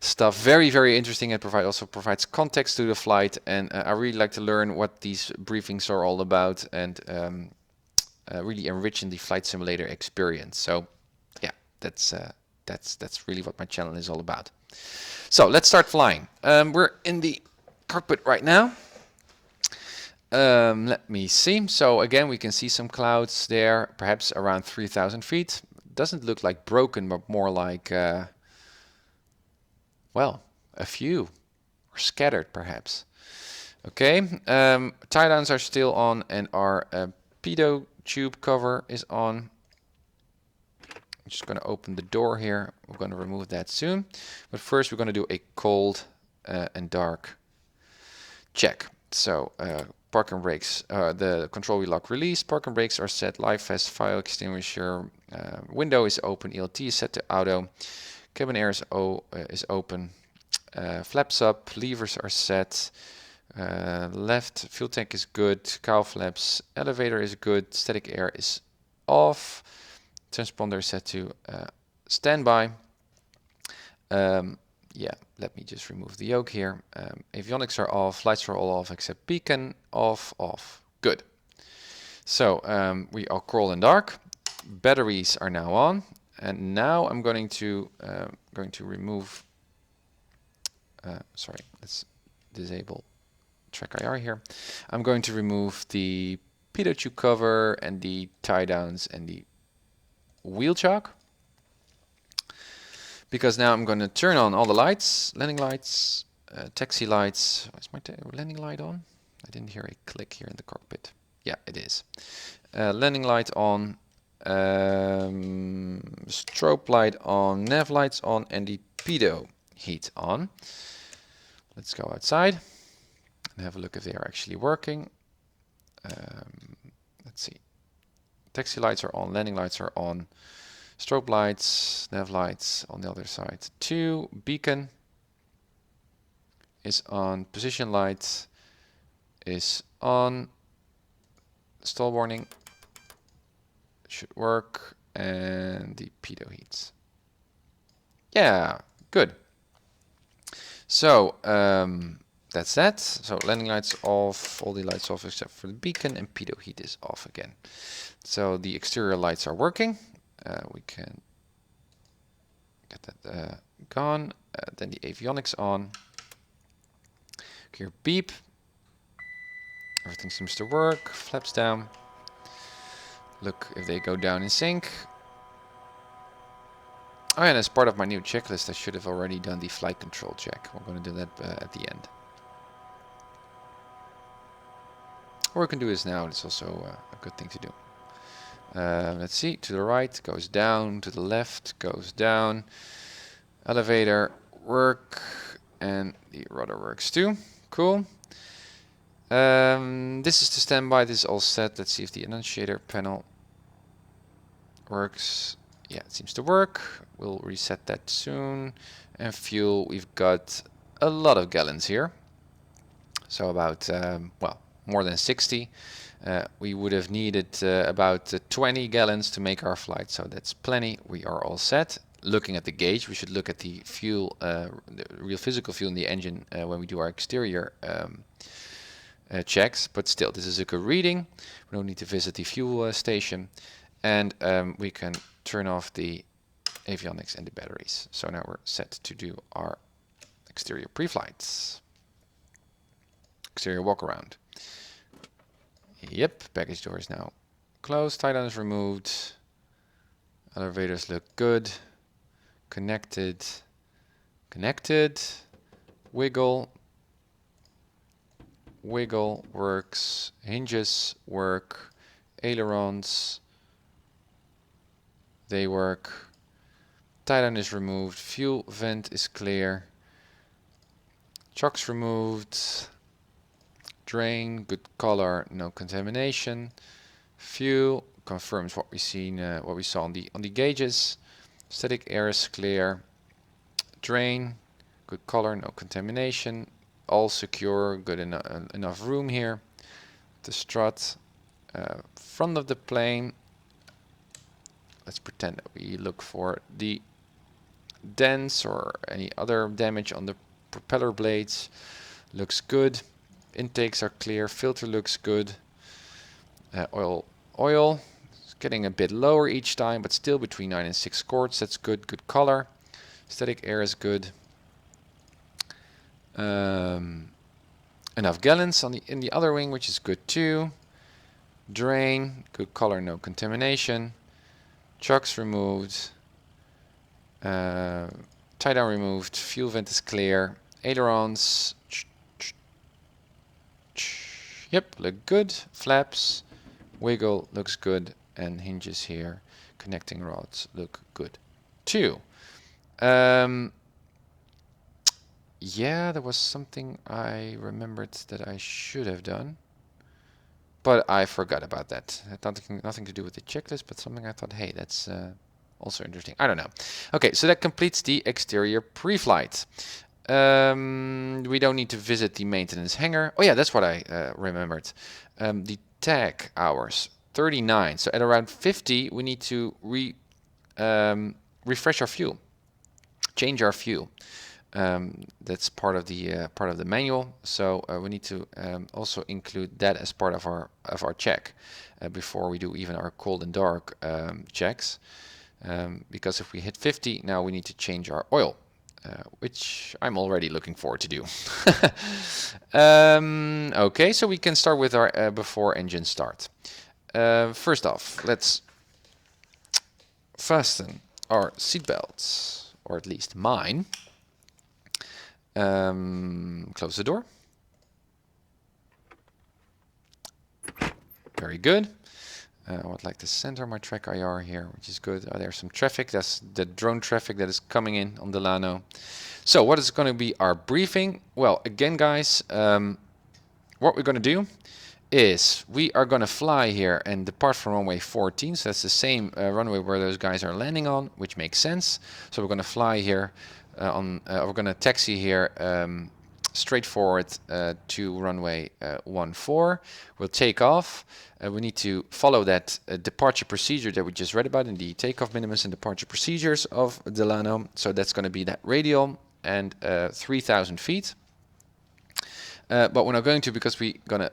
stuff very, very interesting. It also provides context to the flight, and I really like to learn what these briefings are all about, and really enriching the flight simulator experience. So, yeah, that's really what my channel is all about. So let's start flying. We're in the cockpit right now. Let me see. So again, we can see some clouds there, perhaps around 3,000 feet. Doesn't look like broken, but more like, well, a few, or scattered perhaps. Okay, tie downs are still on, and our pitot tube cover is on. I'm just going to open the door here. We're going to remove that soon. But first we're going to do a cold and dark check. So park and brakes, the control wheel lock released, park and brakes are set, live fast, fire extinguisher, window is open, ELT is set to auto, cabin air is open, flaps up, levers are set, left fuel tank is good, cowl flaps, elevator is good, static air is off, transponder is set to standby. Yeah, let me just remove the yoke here. Avionics are off, lights are all off except beacon, off. Good. So we are cold and dark. Batteries are now on, and now I'm going to remove. Sorry, let's disable TrackIR here. I'm going to remove the pitot tube cover and the tie downs and the wheel chock, because now I'm going to turn on all the lights, landing lights, taxi lights. Is my landing light on? I didn't hear a click here in the cockpit. Yeah, it is. Landing light on, strobe light on, nav lights on, and the pitot heat on. Let's go outside and have a look if they are actually working. Let's see. Taxi lights are on, landing lights are on. Strobe lights, nav lights on the other side. 2, beacon is on, position light is on, stall warning should work, and the pitot heats. Yeah, good. So that's that. So landing lights off, all the lights off except for the beacon, and pitot heat is off again. So the exterior lights are working. We can get that gone. Then the avionics on. Gear beep. Everything seems to work. Flaps down. Look if they go down in sync. Oh, and as part of my new checklist, I should have already done the flight control check. We're going to do that at the end. Or we can do this now. It's also a good thing to do. Let's see. To the right goes down. To the left goes down. Elevator work, and the rudder works too. Cool. This is the standby. This is all set. Let's see if the annunciator panel works. Yeah, it seems to work. We'll reset that soon. And fuel, we've got a lot of gallons here. So about, well, more than 60. We would have needed about 20 gallons to make our flight. So that's plenty. We are all set. Looking at the gauge, we should look at the fuel, the real physical fuel in the engine when we do our exterior checks. But still, this is a good reading. We don't need to visit the fuel station. And we can turn off the avionics and the batteries. So now we're set to do our exterior pre-flights. Exterior walk around. Yep, baggage door is now closed. Tie-down is removed. Elevators look good. Connected. Connected. Wiggle. Wiggle works. Hinges work. Ailerons. They work. Tie-down is removed. Fuel vent is clear. Chocks removed. Drain, good color, no contamination. Fuel confirms what we saw on the gauges. Static air is clear. Drain, good color, no contamination. All secure, good enough room here. The strut, front of the plane. Let's pretend that we look for the dents or any other damage on the propeller blades. Looks good. Intakes are clear. Filter looks good. Oil. It's getting a bit lower each time, but still between 9 and 6 quarts. That's good. Good color. Static air is good. Enough gallons in the other wing, which is good too. Drain. Good color. No contamination. Chocks removed. Tie-down removed. Fuel vent is clear. Ailerons. Yep, look good. Flaps. Wiggle looks good. And hinges here. Connecting rods look good too. Yeah, there was something I remembered that I should have done. But I forgot about that. It had nothing to do with the checklist, but something I thought, hey, that's also interesting. I don't know. Okay, so that completes the exterior pre-flight. We don't need to visit the maintenance hangar. Oh yeah, that's what I remembered. The tag hours, 39. So at around 50, we need to refresh our fuel, change our fuel. That's part of the manual. So we need to also include that as part of our check before we do even our cold and dark checks. Because if we hit 50, now we need to change our oil. Which I'm already looking forward to do. Okay, so we can start with our before engine start. First off, let's fasten our seatbelts, or at least mine. Close the door. Very good. I would like to center my TrackIR here, which is good. There's some traffic. That's the drone traffic that is coming in on Delano. So what is going to be our briefing? Well, again, guys, what we're going to do is we are going to fly here and depart from runway 14. So that's the same runway where those guys are landing on, which makes sense. So we're going to fly here we're going to taxi here straight forward to runway 14. We'll take off. We need to follow that departure procedure that we just read about in the takeoff minimums and departure procedures of Delano. So that's going to be that radial and 3,000 feet. But we're not going to, because we're going to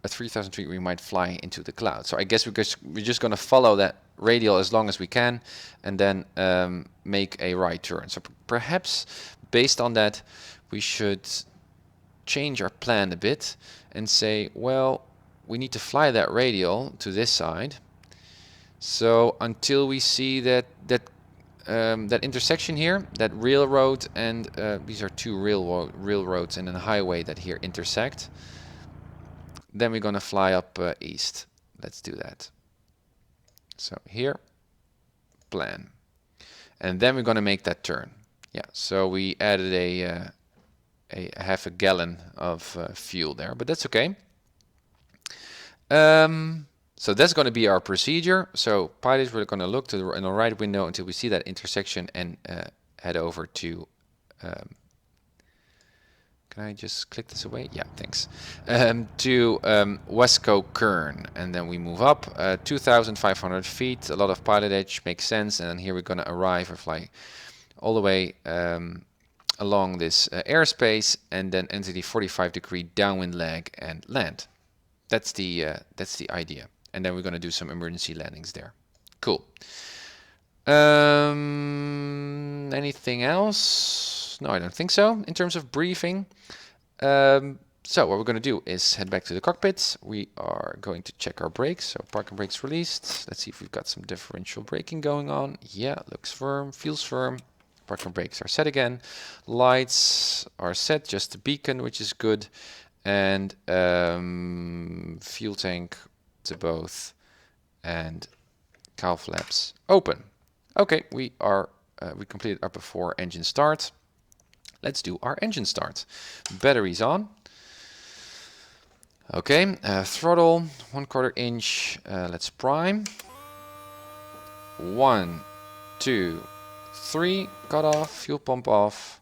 at 3,000 feet we might fly into the cloud. So I guess we're just going to follow that radial as long as we can, and then make a right turn. So perhaps based on that, we should change our plan a bit and say, well, we need to fly that radial to this side. So until we see that that intersection here, that railroad, and these are two railroads and a highway that here intersect. Then we're going to fly up east. Let's do that. So here, plan. And then we're going to make that turn. Yeah, so we added a half a gallon of fuel there, but that's okay. So that's going to be our procedure. So pilots, we're going to look to in the right window until we see that intersection and head over to... can I just click this away? Yeah, thanks. To Wesco Kern, and then we move up 2,500 feet. A lot of PilotEdge makes sense, and then here we're going to arrive or fly all the way along this airspace, and then enter the 45-degree downwind leg and land. That's the idea. And then we're going to do some emergency landings there. Cool. Anything else? No, I don't think so. In terms of briefing. So what we're going to do is head back to the cockpit. We are going to check our brakes. So parking brakes released. Let's see if we've got some differential braking going on. Yeah, looks firm, feels firm. Parking brakes are set again. Lights are set, just the beacon, which is good. And fuel tank to both, and cowl flaps open. Okay, we completed our before engine start. Let's do our engine start. Batteries on. Okay, throttle 1/4 inch. Let's prime. 1, 2, 3. Cut off. Fuel pump off,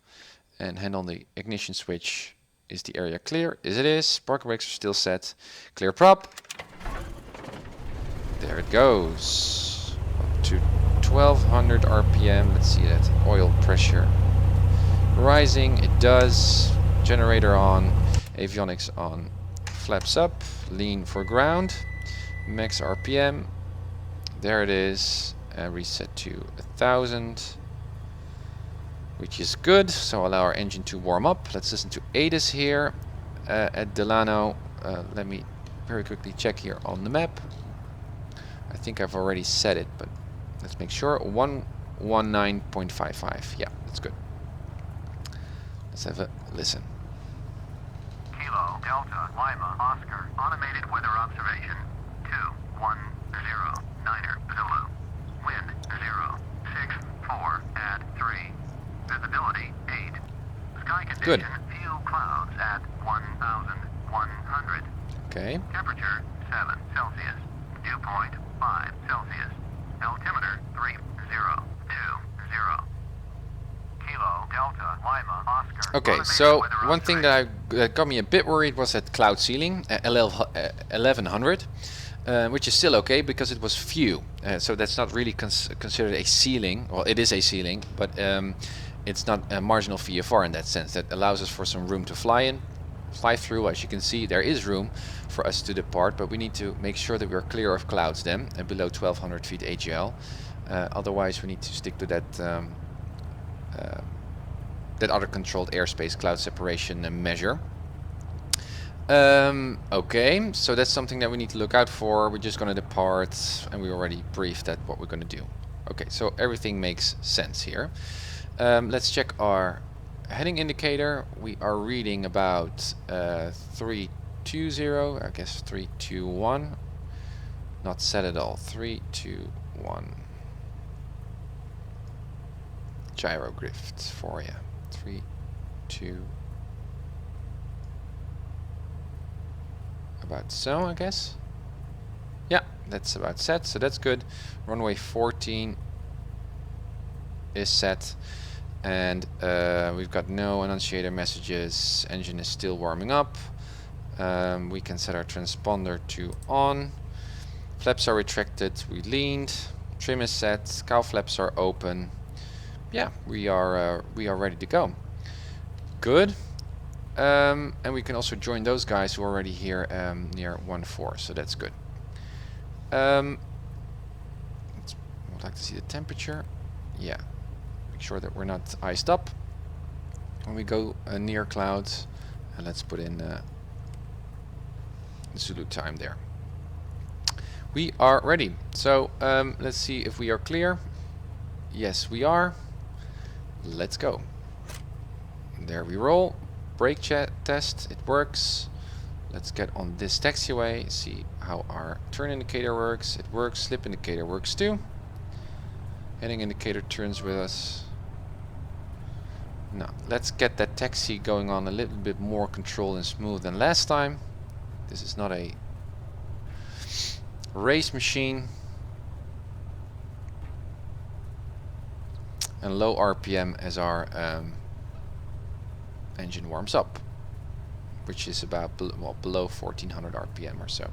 and hand on the ignition switch. Is the area clear? As it is. Parking brakes are still set. Clear prop. There it goes. Up to 1200 RPM. Let's see that oil pressure rising. It does. Generator on. Avionics on. Flaps up. Lean for ground. Max RPM. There it is. Reset to 1000. Which is good. So allow our engine to warm up. Let's listen to ADAS here at Delano. Let me very quickly check here on the map. I think I've already set it, but let's make sure. 119.55. Yeah, that's good. Let's have a listen. Kilo, Delta, Lima, Oscar, automated weather observation. 210, Niner, Zulu. Wind 064 at 3. Visibility 8. Sky condition, good. Few clouds at 1,100. Okay. Temperature 7 Celsius. Dew point 5 Celsius. Altimeter 3020. Kilo, Delta, Lima, Oscar. Okay, so one thing that got me a bit worried was that cloud ceiling, 1100, which is still okay because it was few. So that's not really considered a ceiling. Well, it is a ceiling, but it's not a marginal VFR in that sense. That allows us for some room to fly through. As you can see, there is room for us to depart, but we need to make sure that we're clear of clouds then, and below 1200 feet AGL. Otherwise, we need to stick to that that other controlled airspace cloud separation measure. Okay, so that's something that we need to look out for. We're just going to depart, and we already briefed that what we're going to do. Okay, so everything makes sense here. Let's check our heading indicator. We are reading about 320, I guess 321. Not set at all. 321. Gyro drift for you. 3, 2. About so, I guess. Yeah, that's about set, so that's good. Runway 14 is set, and we've got no annunciator messages. Engine is still warming up. We can set our transponder to on. Flaps are retracted. We leaned. Trim is set. Cowl flaps are open. Yeah, we are ready to go. Good. And we can also join those guys who are already here near 1-4, so that's good. I'd like to see the temperature. Yeah, make sure that we're not iced up when we go near clouds. And let's put in the Zulu time there. We are ready. So let's see if we are clear. Yes, we are. Let's go. There we roll. Brake test. It works. Let's get on this taxiway. See how our turn indicator works. It works. Slip indicator works too. Heading indicator turns with us. Now, let's get that taxi going on a little bit more controlled and smooth than last time. This is not a race machine. And low RPM as our engine warms up, which is about below 1400 RPM or so.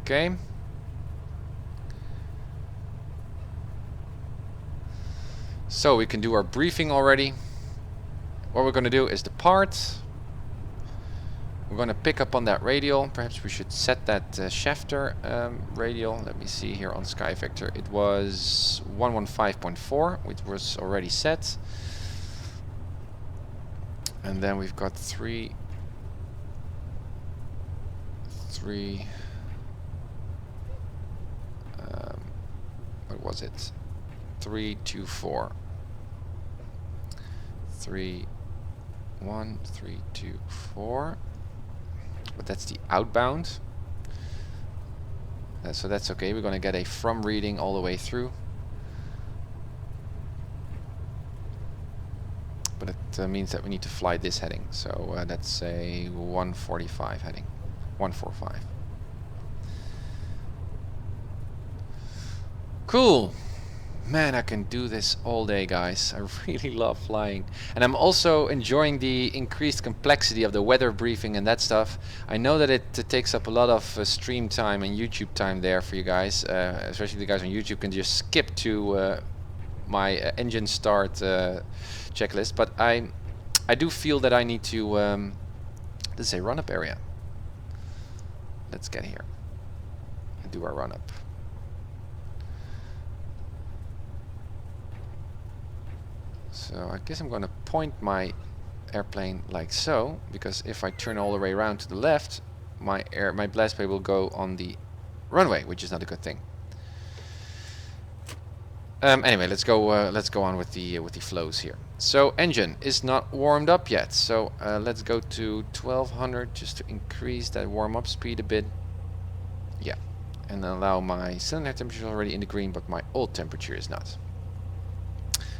Okay. So we can do our briefing already. What we're going to do is depart. We're going to pick up on that radial. Perhaps we should set that shafter radial. Let me see here on SkyVector. It was 115.4, which was already set. And then we've got three. What was it? 324. 3, 1, 3, 2, 4. But that's the outbound. So that's okay. We're going to get a from reading all the way through. But it means that we need to fly this heading. So that's a 145 heading. 145. Cool. Man, I can do this all day, guys. I really love flying. And I'm also enjoying the increased complexity of the weather briefing and that stuff. I know that it takes up a lot of stream time and YouTube time there for you guys. Especially the guys on YouTube can just skip to my engine start checklist. But I do feel that I need to... this is a run-up area. Let's get here and do our run-up. So I guess I'm going to point my airplane like so, because if I turn all the way around to the left, my blast bay will go on the runway, which is not a good thing. Anyway, let's go on with the flows here. So engine is not warmed up yet, so let's go to 1200 just to increase that warm-up speed a bit. Yeah, and allow my cylinder temperature already in the green, but my old temperature is not.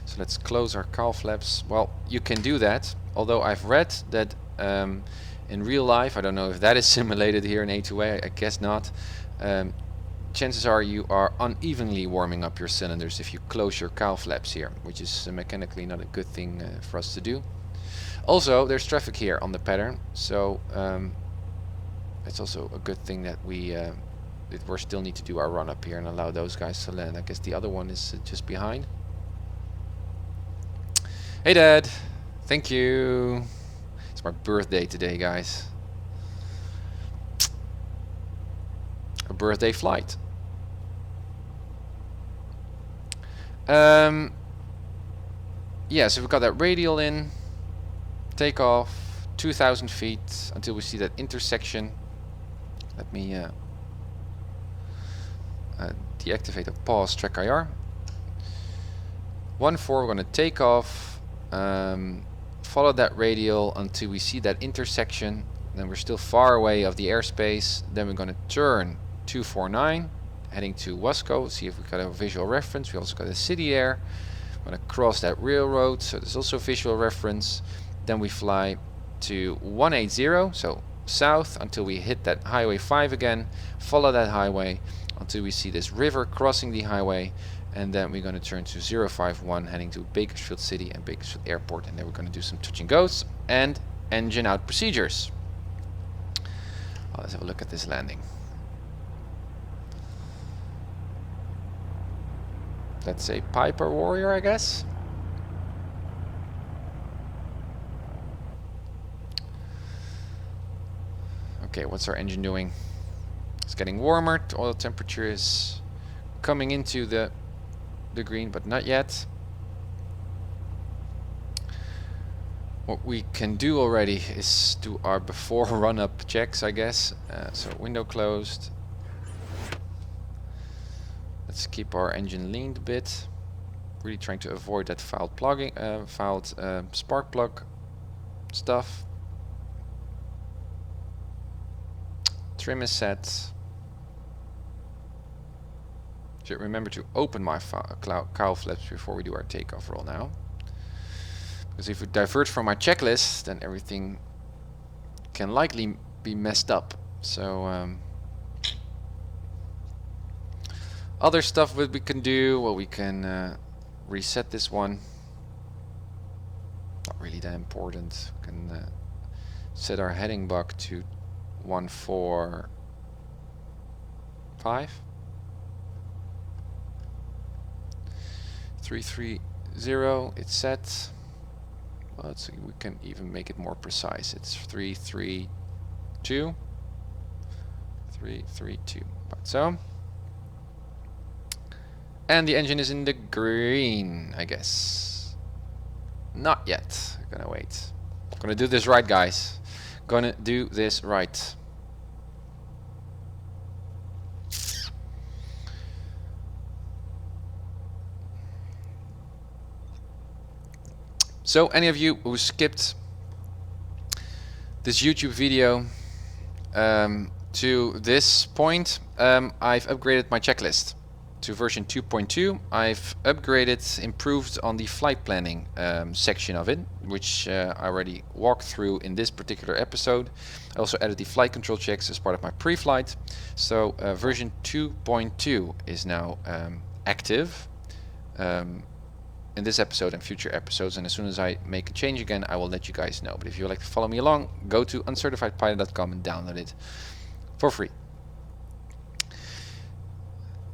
So let's close our cowl flaps. Well, you can do that, although I've read that in real life, I don't know if that is simulated here in A2A, I guess not. Chances are you are unevenly warming up your cylinders if you close your cowl flaps here, which is mechanically not a good thing for us to do. Also, there's traffic here on the pattern, so it's also a good thing that we still need to do our run up here and allow those guys to land. I guess the other one is just behind. Hey Dad, thank you. It's my birthday today, guys. A birthday flight. Yeah, so we've got that radial in, takeoff, 2,000 feet until we see that intersection. Let me deactivate or pause TrackIR. 1-4, we're going to take off. Follow that radial until we see that intersection. Then we're still far away of the airspace. Then we're going to turn 249, heading to Wasco. See if we got a visual reference. We also got a city there. I'm going to cross that railroad, so there's also a visual reference. Then we fly to 180, so south until we hit that Highway 5 again. Follow that highway until we see this river crossing the highway. And then we're going to turn to 051, heading to Bakersfield City and Bakersfield Airport. And then we're going to do some touch and goes and engine out procedures. Well, let's have a look at this landing. That's a Piper Warrior, I guess. Okay, what's our engine doing? It's getting warmer. The oil temperature is coming into the green, but not yet. What we can do already is do our before run-up checks, I guess. So window closed. Let's keep our engine leaned a bit. Really trying to avoid that fouled plugging, spark plug stuff. Trim is set. Should remember to open my cowl flaps before we do our takeoff roll now. Because if we divert from our checklist, then everything can likely be messed up. So other stuff that we can do, well, we can reset this one. Not really that important. We can set our heading buck to 145. 330, it's set. Well, let's see, we can even make it more precise. It's 332. 332. Right, so. And the engine is in the green, I guess. Not yet. I'm gonna wait. Gonna do this right, guys. Gonna do this right. So any of you who skipped this YouTube video to this point, I've upgraded my checklist to version 2.2. I've upgraded, improved on the flight planning section of it, which I already walked through in this particular episode. I also added the flight control checks as part of my pre-flight. So version 2.2 is now active in this episode and future episodes, and as soon as I make a change again, I will let you guys know. But if you would like to follow me along, go to uncertifiedpilot.com and download it for free.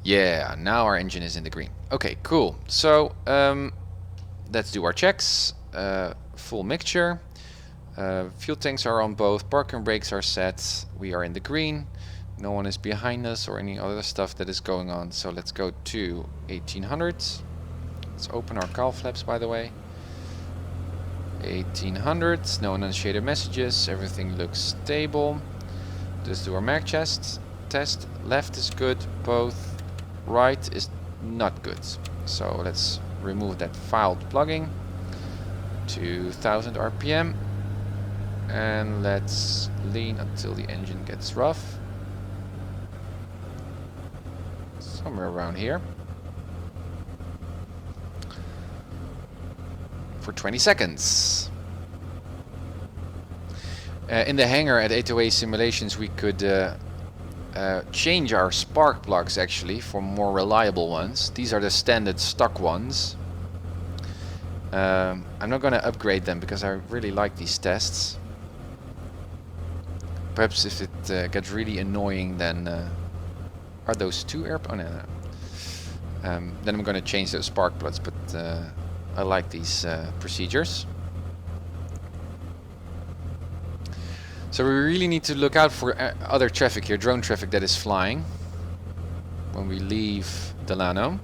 Yeah, now our engine is in the green. Okay, cool. So let's do our checks. Full mixture. Fuel tanks are on both. Park and brakes are set. We are in the green. No one is behind us or any other stuff that is going on. So let's go to 1800. Let's open our cowl flaps, by the way. 1800. No uninitiated messages. Everything looks stable. Let's do our Mac test. Left is good. Both. Right is not good. So let's remove that fouled plugging. 2000 RPM. And let's lean until the engine gets rough. Somewhere around here. For 20 seconds. In the hangar at A2A Simulations, we could change our spark plugs actually for more reliable ones. These are the standard stock ones. I'm not going to upgrade them because I really like these tests. Perhaps if it gets really annoying, then are those two air? Oh no, no. Then I'm going to change those spark plugs, but I like these procedures. So we really need to look out for other traffic here, drone traffic that is flying when we leave Delano.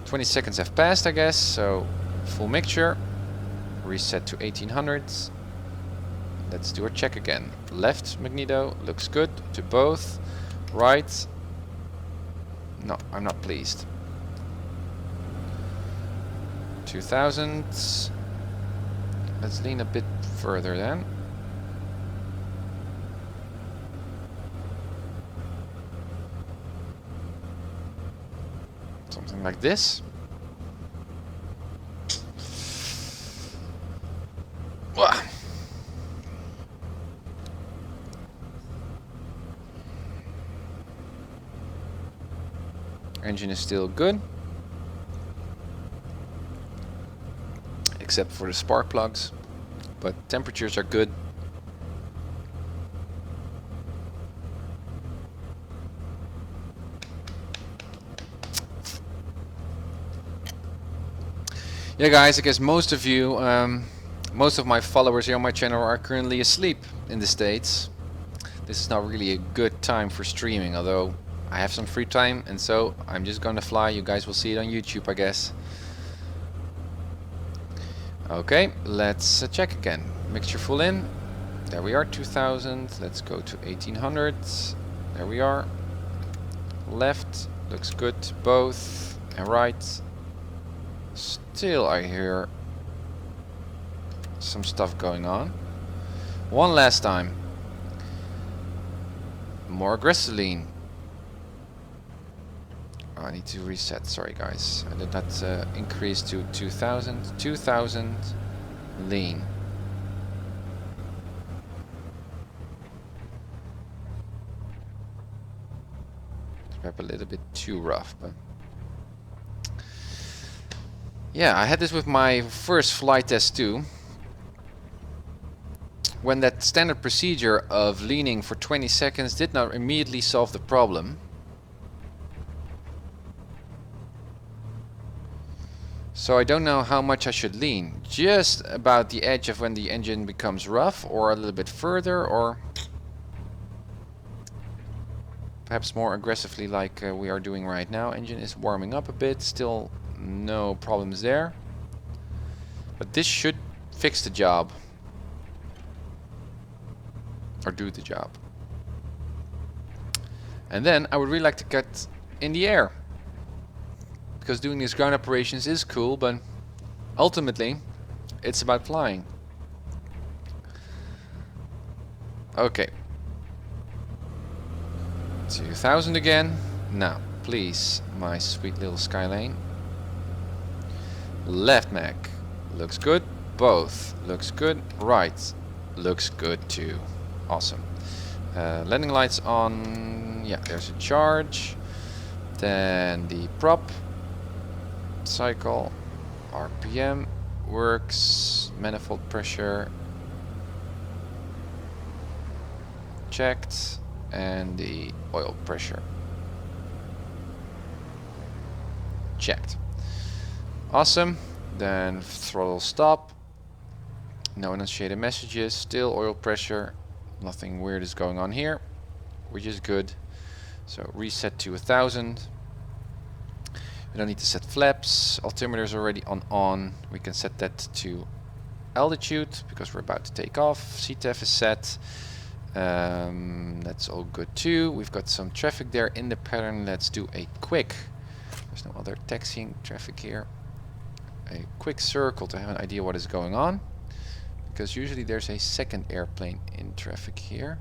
20 seconds have passed, I guess, so full mixture. Reset to 1800s. Let's do a check again. Left magneto looks good to both. Right. No, I'm not pleased. 2000. Let's lean a bit further then. Something like this. Wah. Engine is still good, except for the spark plugs, but temperatures are good. Yeah guys, I guess most of you, most of my followers here on my channel are currently asleep in the States. This is not really a good time for streaming, although I have some free time, and so I'm just gonna fly. You guys will see it on YouTube, I guess. Okay, let's check again. Mixture full in. There we are, 2000. Let's go to 1800. There we are. Left, looks good, both. And right. Still I hear some stuff going on. One last time. More aggressive lean. Oh, I need to reset, sorry guys. I did not increase to 2000. 2000 lean. Perhaps a little bit too rough, but yeah, I had this with my first flight test too. When that standard procedure of leaning for 20 seconds did not immediately solve the problem. So I don't know how much I should lean. Just about the edge of when the engine becomes rough, or a little bit further, or perhaps more aggressively like we are doing right now. Engine is warming up a bit, still no problems there. But this should fix the job. Or do the job. And then I would really like to get in the air. Because doing these ground operations is cool, but ultimately it's about flying. Okay. 2000 again. Now, please, my sweet little Skylane. Left Mac. Looks good. Both. Looks good. Right. Looks good too. Awesome. Landing lights on. Yeah, there's a charge. Then the prop. Cycle. RPM. Works. Manifold pressure. Checked. And the oil pressure. Checked. Awesome. Then throttle stop. No uninitiated messages. Still oil pressure. Nothing weird is going on here, which is good. So reset to 1000. We don't need to set flaps. Altimeter is already on. We can set that to altitude because we're about to take off. CTEF is set. That's all good too. We've got some traffic there in the pattern. Let's do a quick, there's no other taxiing traffic here, a quick circle to have an idea what is going on, because usually there's a second airplane in traffic here.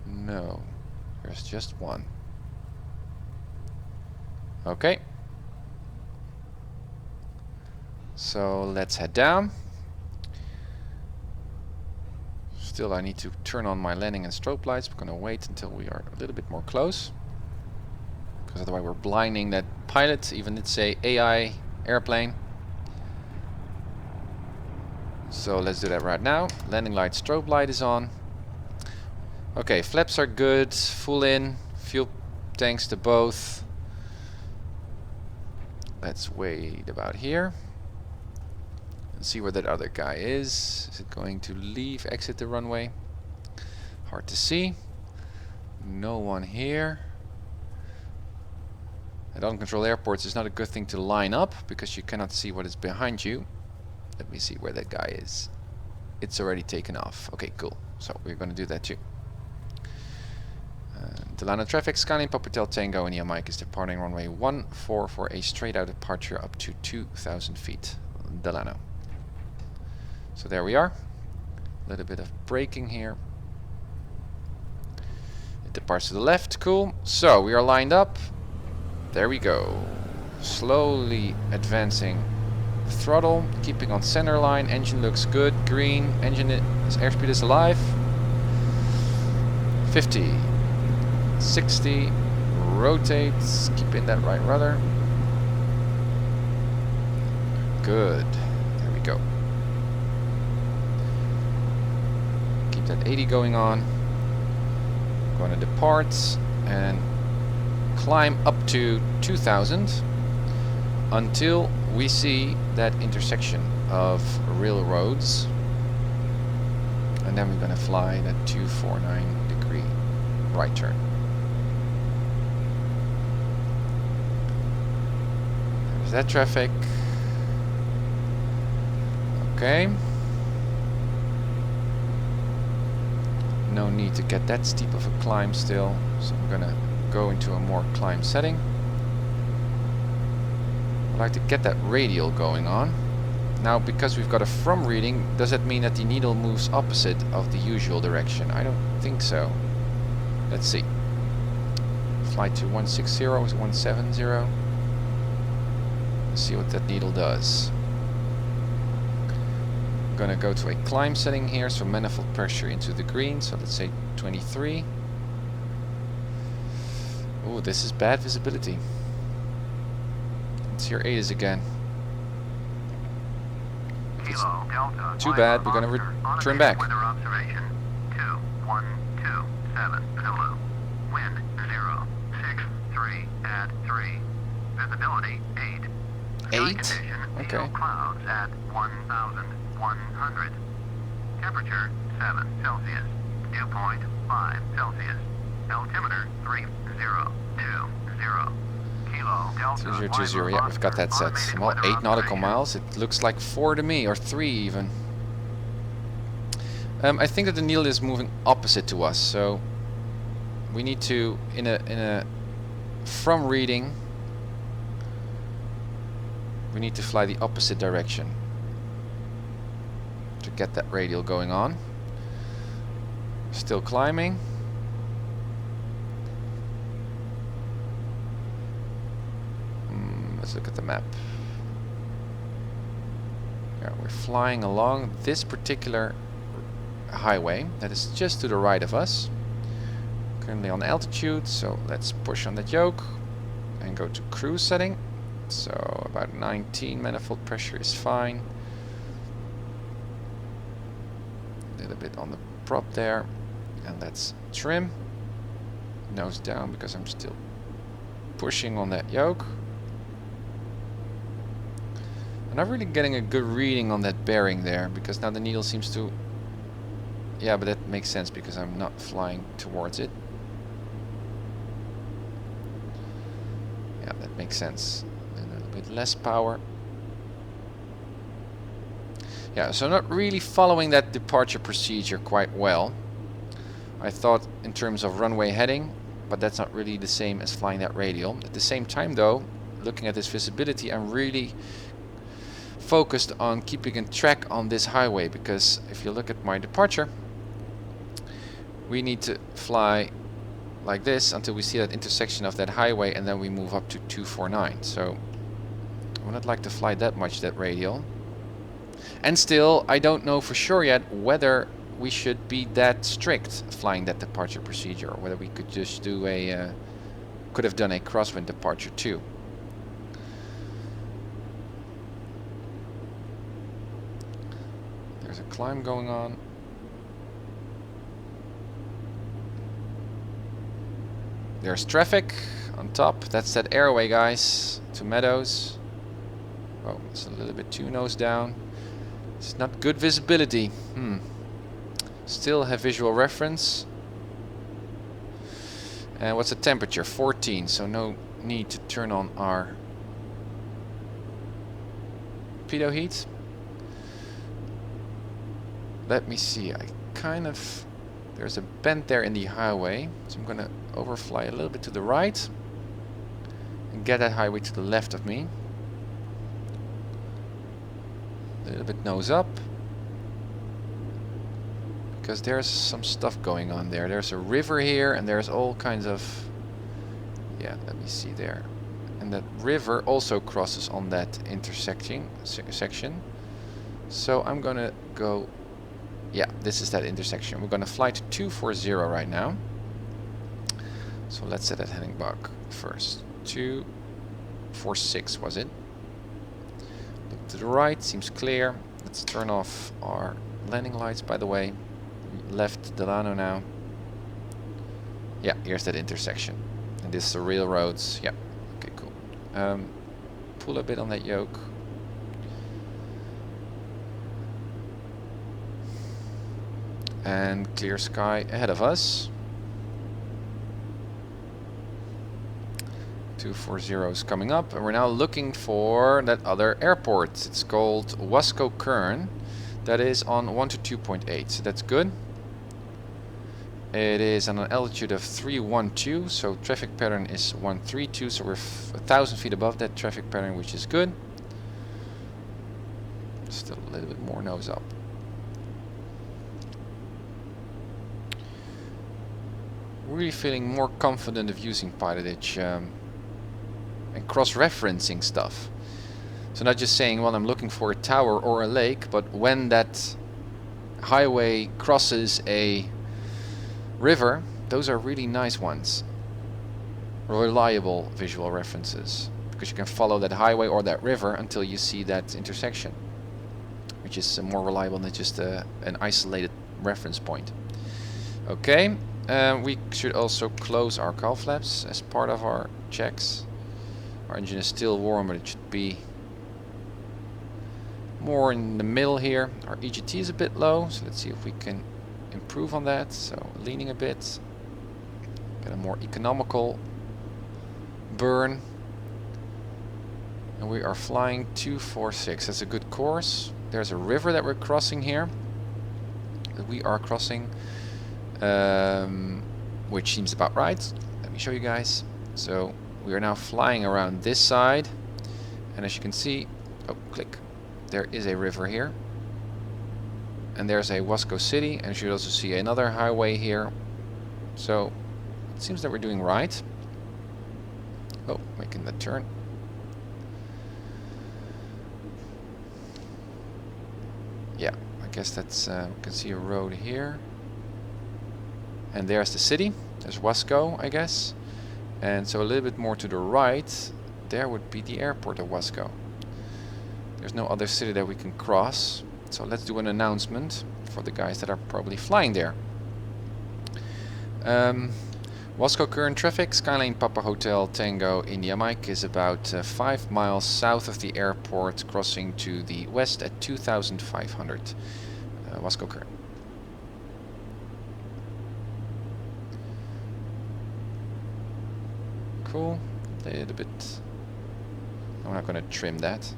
No, there's just one. Okay. So let's head down. Still I need to turn on my landing and strobe lights. We're gonna wait until we are a little bit more close, because otherwise we're blinding that pilot, even it's a AI airplane. So let's do that right now. Landing light, strobe light is on. Okay, flaps are good, full in, fuel tanks to both. Let's wait about here. See where that other guy is. Is it going to leave, exit the runway? Hard to see. No one here. At uncontrolled airports, it's not a good thing to line up because you cannot see what is behind you. Let me see where that guy is. It's already taken off. Okay, cool. So we're going to do that too. Delano traffic, Skylane Papa Hotel Tango, and Mike is departing runway 14 for a straight out departure up to 2,000 feet. Delano. So there we are. A little bit of braking here. It departs to the left. Cool. So we are lined up. There we go. Slowly advancing the throttle, keeping on center line. Engine looks good. Green. Engine is airspeed is alive. 50. 60. Rotates. Keep in that right rudder. Good. There we go. Keep that 80 going on. Going to depart and climb up to 2000 until we see that intersection of railroads, and then we're going to fly that 249 degree right turn. Is that traffic? Okay. No need to get that steep of a climb still, so I'm gonna go into a more climb setting. I'd like to get that radial going on. Now, because we've got a from reading, does that mean that the needle moves opposite of the usual direction? I don't think so. Let's see. Flight to 160 is 170. Let's see what that needle does. I'm gonna go to a climb setting here, so manifold pressure into the green, so let's say 23. Oh, this is bad visibility. Let's hear ATIS again. Kilo Delta. Too bad, we're gonna return back. Weather observation 2127 Zulu. Wind 063 at 3. Visibility 8. Sky 8? condition, Okay. field clouds at 1100. Temperature 7 Celsius. Dew point 5 Celsius. Altimeter 3020. Kilo Delta. 2020, yeah, we've got that set. Well, 8 nautical miles. It looks like 4 to me, or 3 even. I think that the needle is moving opposite to us, so we need to, in a from reading, we need to fly the opposite direction to get that radial going on. Still climbing. Let's look at the map. Yeah, we're flying along this particular highway that is just to the right of us. Currently on altitude, so let's push on that yoke and go to cruise setting. So about 19, manifold pressure is fine. A little bit on the prop there, and let's trim. Nose down because I'm still pushing on that yoke. I'm not really getting a good reading on that bearing there, because now the needle seems to... Yeah, but that makes sense because I'm not flying towards it. Yeah, that makes sense. A little bit less power. Yeah, so not really following that departure procedure quite well. I thought in terms of runway heading, but that's not really the same as flying that radial. At the same time though, looking at this visibility, I'm really focused on keeping a track on this highway, because if you look at my departure, we need to fly like this until we see that intersection of that highway, and then we move up to 249. So I would not like to fly that much, that radial. And still, I don't know for sure yet whether we should be that strict flying that departure procedure, or whether we could just do a could have done a crosswind departure too. There's a climb going on. There's traffic on top. That's that airway, guys, to Meadows. Oh, it's a little bit too nose down. It's not good visibility. Still have visual reference. And what's the temperature? 14, so no need to turn on our pitot heat. Let me see, there's a bend there in the highway, so I'm gonna overfly a little bit to the right and get that highway to the left of me. A little bit nose up, because there's some stuff going on there. There's a river here, and there's all kinds of... Yeah, let me see there. And that river also crosses on that section. So I'm gonna go... Yeah, this is that intersection. We're gonna fly to 240 right now. So let's set that heading back first. 246 was it? Look to the right, seems clear. Let's turn off our landing lights, by the way. Left Delano now. Yeah, here's that intersection. And this is the railroads. Yeah, okay, cool. Pull a bit on that yoke. And clear sky ahead of us. 240 is coming up, and we're now looking for that other airport. It's called Wasco Kern. That is on 122.8, so that's good. It is on an altitude of 312, so traffic pattern is 132, so we're 1,000 feet above that traffic pattern, which is good. Still a little bit more nose up. Really feeling more confident of using PilotEdge and cross-referencing stuff. So not just saying, well, I'm looking for a tower or a lake, but when that highway crosses a river, those are really nice ones. Reliable visual references, because you can follow that highway or that river until you see that intersection, which is more reliable than just an isolated reference point. Okay, we should also close our cowl flaps as part of our checks. Our engine is still warm, but it should be more in the middle here. Our EGT is a bit low, so let's see if we can improve on that. So leaning a bit, get a more economical burn, and we are flying 246. That's a good course. There's a river that we're crossing here, that we are crossing, which seems about right. Let me show you guys. So we are now flying around this side, and as you can see, oh, click, there is a river here, and there's a Wasco city, and you should also see another highway here. So it seems that we're doing right. Oh, making the turn. Yeah, I guess that's, you can see a road here. And there's the city. There's Wasco, I guess. And so a little bit more to the right, there would be the airport of Wasco. There's no other city that we can cross. So let's do an announcement for the guys that are probably flying there. Wasco current traffic, Skyline Papa Hotel Tango India Mike is about 5 miles south of the airport, crossing to the west at 2,500. Wasco current. Cool. A little bit. I'm not going to trim that.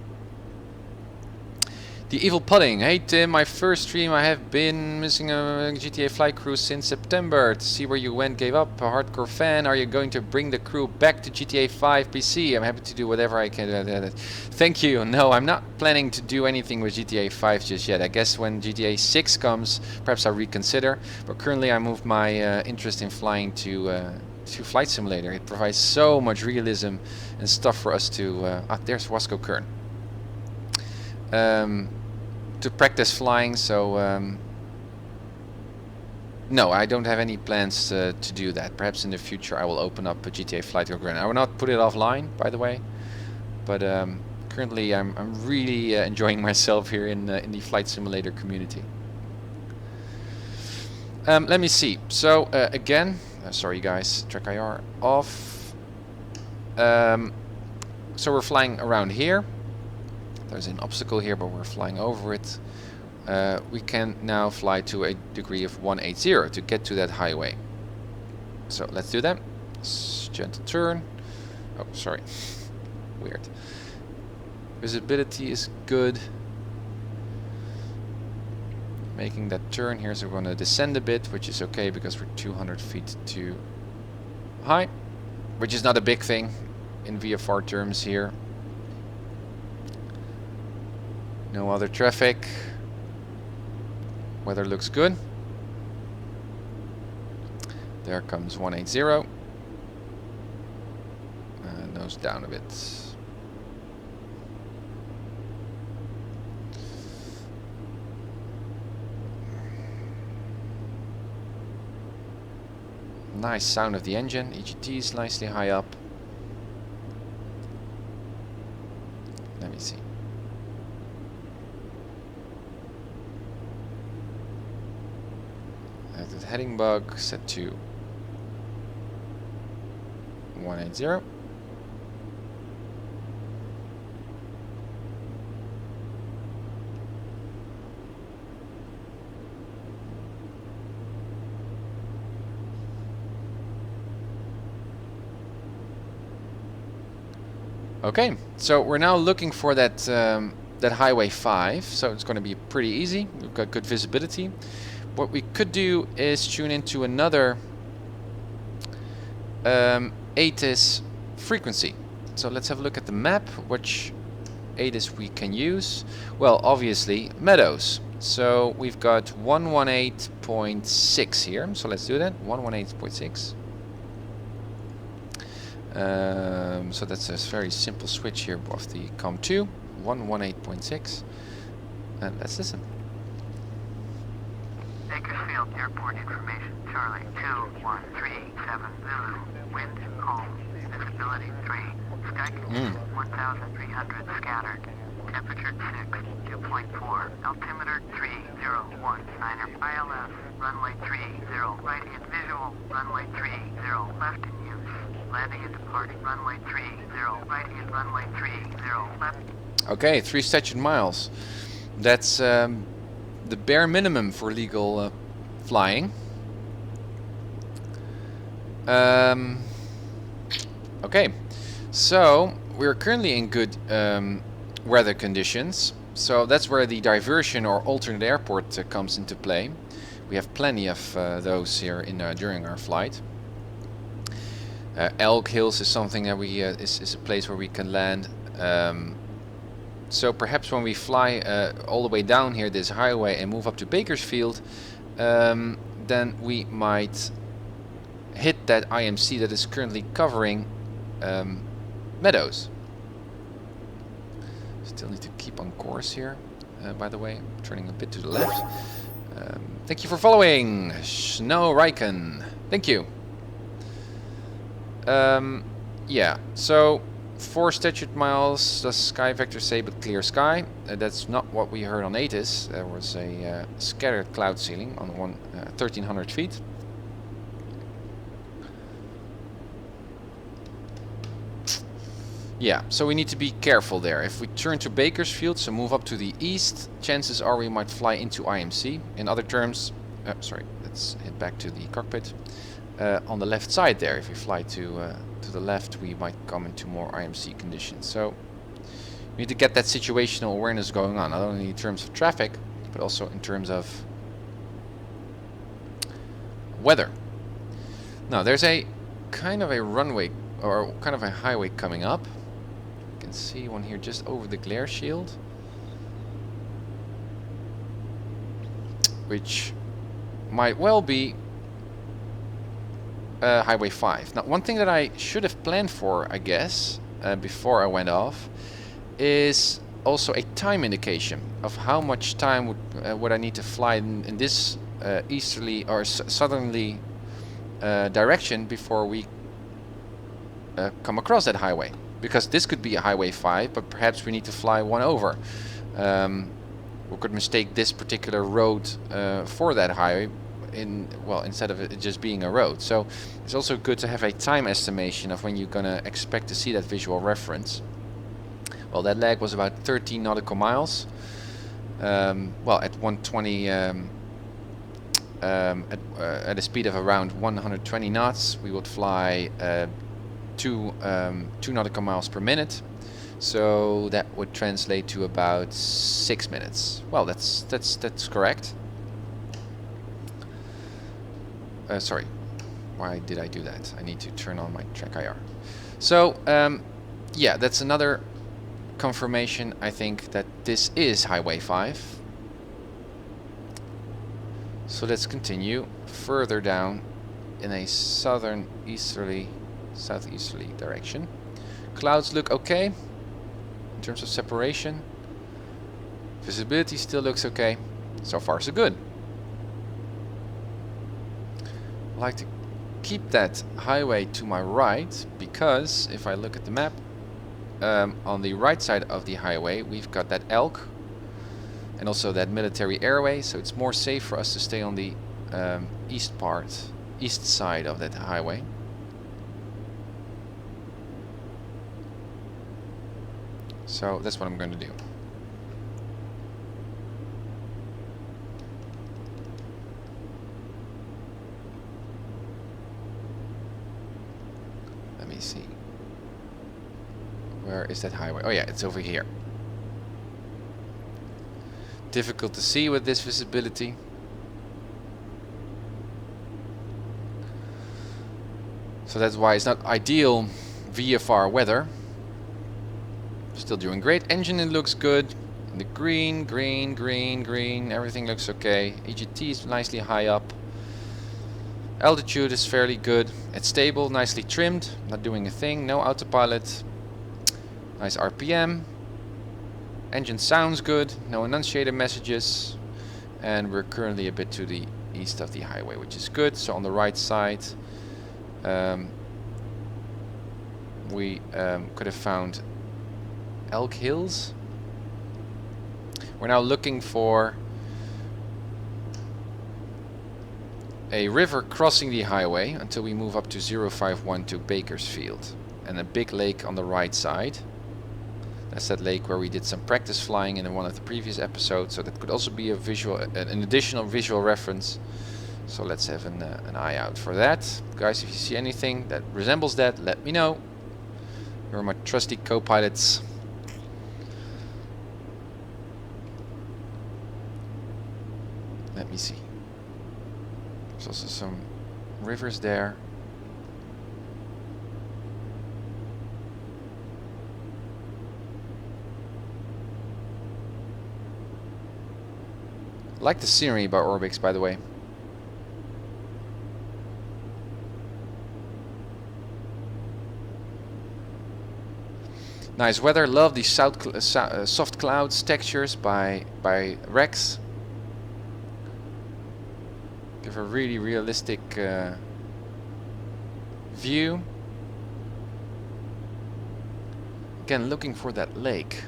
The Evil Pudding. Hey Tim, my first stream. I have been missing a GTA flight crew since September. To see where you went, gave up. A hardcore fan. Are you going to bring the crew back to GTA 5 PC? I'm happy to do whatever I can. Thank you. No, I'm not planning to do anything with GTA 5 just yet. I guess when GTA 6 comes, perhaps I'll reconsider. But currently I moved my interest in flying to Flight Simulator. It provides so much realism and stuff for us to... there's Wasco Kern. To practice flying, so no, I don't have any plans to do that. Perhaps in the future I will open up a GTA Flight Ground. I will not put it offline, by the way, but currently I'm really enjoying myself here in the Flight Simulator community. Let me see. So again, sorry guys, TrackIR off. So we're flying around here. There's an obstacle here, but we're flying over it. We can now fly to a degree of 180 to get to that highway. So let's do that. Gentle turn. Oh, sorry. Weird. Visibility is good. Making that turn here, so we're going to descend a bit, which is okay because we're 200 feet too high, which is not a big thing in VFR terms here. No other traffic. Weather looks good. There comes 180. Nose down a bit. Nice sound of the engine. EGT is nicely high up. Let me see. The heading bug set to 180. Okay, so we're now looking for that that Highway 5, so it's going to be pretty easy. We've got good visibility. What we could do is tune into another ATIS frequency. So let's have a look at the map, which ATIS we can use. Well, obviously Meadows. So we've got 118.6 here, so let's do that, 118.6. So that's a very simple switch here of the COM2, 118.6, and let's listen. Bakersfield Airport information, Charlie 2137 Zulu, wind calm, visibility 3, sky 1300 scattered, temperature 6, 2.4, altimeter 3019er, ILS, runway 30, right in visual, runway 30, left in use. Landing and departing runway 30, right in runway 30, left. Okay, 3 statute miles. That's the bare minimum for legal flying. Okay, so we're currently in good weather conditions. So that's where the diversion or alternate airport comes into play. We have plenty of those here in during our flight. Elk Hills is something that we is a place where we can land. So perhaps when we fly all the way down here this highway and move up to Bakersfield, then we might hit that IMC that is currently covering Meadows. Still need to keep on course here. By the way, I'm turning a bit to the left. Thank you for following, Snow Riken. Thank you. Yeah, so 4 statute miles, does Sky Vector say, but clear sky. That's not what we heard on ATIS. There was a scattered cloud ceiling on 1300 feet. Yeah, so we need to be careful there. If we turn to Bakersfield, so move up to the east, chances are we might fly into IMC. In other terms, sorry, let's head back to the cockpit. On the left side there, if we fly to the left, we might come into more IMC conditions. So we need to get that situational awareness going on, not only in terms of traffic, but also in terms of weather. Now there's a kind of a runway or kind of a highway coming up. You can see one here just over the glare shield, which might well be Highway 5. Now, one thing that I should have planned for, I guess, before I went off, is also a time indication of how much time would I need to fly in this easterly or southerly direction before we come across that highway. Because this could be a Highway 5, but perhaps we need to fly one over. We could mistake this particular road for that highway, instead of it just being a road. So it's also good to have a time estimation of when you're gonna expect to see that visual reference. Well, that lag was about 13 nautical miles. Well, at 120 at a speed of around 120 knots, we would fly 2 nautical miles per minute. So that would translate to about 6 minutes. Well, that's correct. Sorry, why did I do that? I need to turn on my TrackIR. So yeah, that's another confirmation, I think, that this is Highway 5. So let's continue further down in a southeasterly direction. Clouds look okay in terms of separation. Visibility still looks okay. So far so good. I like to keep that highway to my right, because if I look at the map, on the right side of the highway we've got that Elk and also that military airway, so it's more safe for us to stay on the east side of that highway. So that's what I'm going to do. Let me see. Where is that highway? Oh yeah, it's over here. Difficult to see with this visibility. So that's why it's not ideal VFR weather. Still doing great. Engine, it looks good. The green, green, green, green. Everything looks okay. EGT is nicely high up. Altitude is fairly good. It's stable, nicely trimmed. Not doing a thing. No autopilot. Nice RPM. Engine sounds good. No enunciator messages. And we're currently a bit to the east of the highway, which is good. So on the right side, we could have found Elk Hills. We're now looking for a river crossing the highway until we move up to 0512 Bakersfield, and a big lake on the right side. That's that lake where we did some practice flying in one of the previous episodes, so that could also be a visual, an additional visual reference. So let's have an eye out for that. Guys, if you see anything that resembles that, let me know. You're my trusty co-pilots. Let me see. There's also some rivers there. I like the scenery by ORBX, by the way. Nice weather. Love these soft clouds textures by Rex. Give a really realistic view. Again, looking for that lake.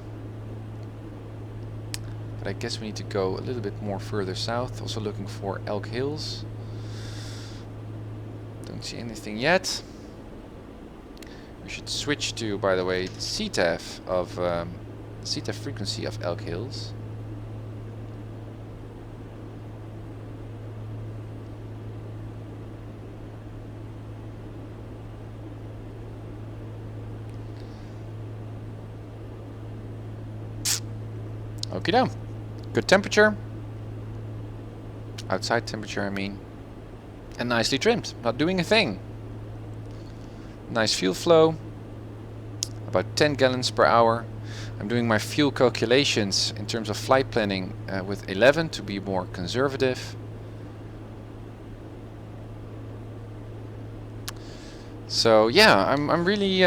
But I guess we need to go a little bit more further south. Also looking for Elk Hills. Don't see anything yet. We should switch to, by the way, CTEF of CTEF frequency of Elk Hills. Okie doke. Good temperature. Outside temperature, I mean. And nicely trimmed. Not doing a thing. Nice fuel flow. About 10 gallons per hour. I'm doing my fuel calculations in terms of flight planning with 11 to be more conservative. So yeah, I'm really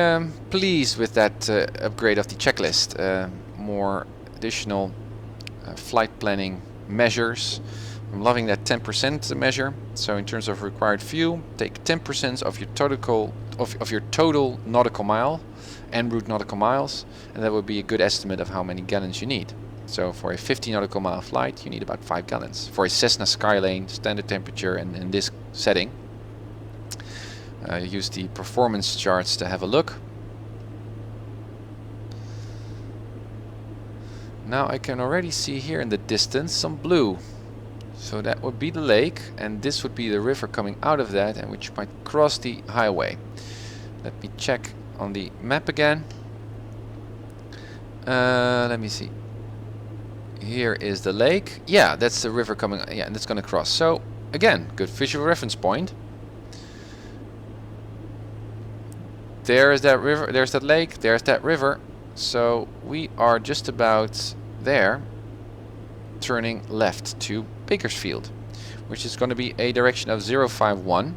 pleased with that upgrade of the checklist. More additional flight planning measures. I'm loving that 10% measure. So in terms of required fuel, take 10% of your total nautical mile, en route nautical miles, and that would be a good estimate of how many gallons you need. So for a 50 nautical mile flight, you need about 5 gallons. For a Cessna Skylane, standard temperature, and in this setting, use the performance charts to have a look. Now I can already see here in the distance some blue. So that would be the lake, and this would be the river coming out of that, and which might cross the highway. Let me check on the map again. Let me see. Here is the lake. Yeah, that's the river coming. Yeah, and it's going to cross. So again, good visual reference point. There's that river. There's that lake. There's that river. So we are just about there, turning left to Bakersfield, which is going to be a direction of 051,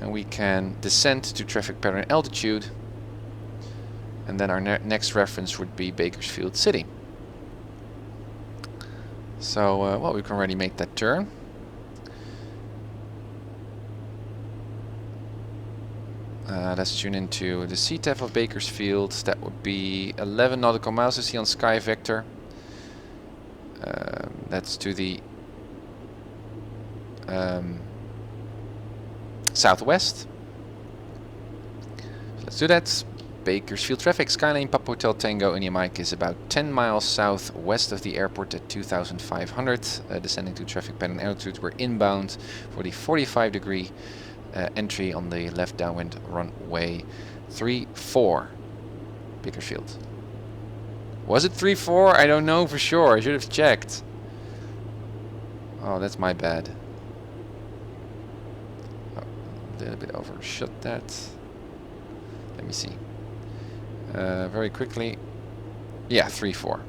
and we can descend to traffic pattern altitude, and then our next reference would be Bakersfield City. So well, we can already make that turn. Let's tune into the CTEF of Bakersfield. That would be 11 nautical miles to see on Sky Vector. That's to the southwest. So let's do that. Bakersfield traffic, Skylane Papa Hotel Tango India Mike is about 10 miles southwest of the airport at 2,500. Descending to traffic pattern altitude, we're inbound for the 45-degree entry on the left downwind runway 34. Bakersfield. Was it 3-4? I don't know for sure. I should have checked. Oh, that's my bad. Oh, a little bit overshot that. Let me see. Very quickly. Yeah, 3-4.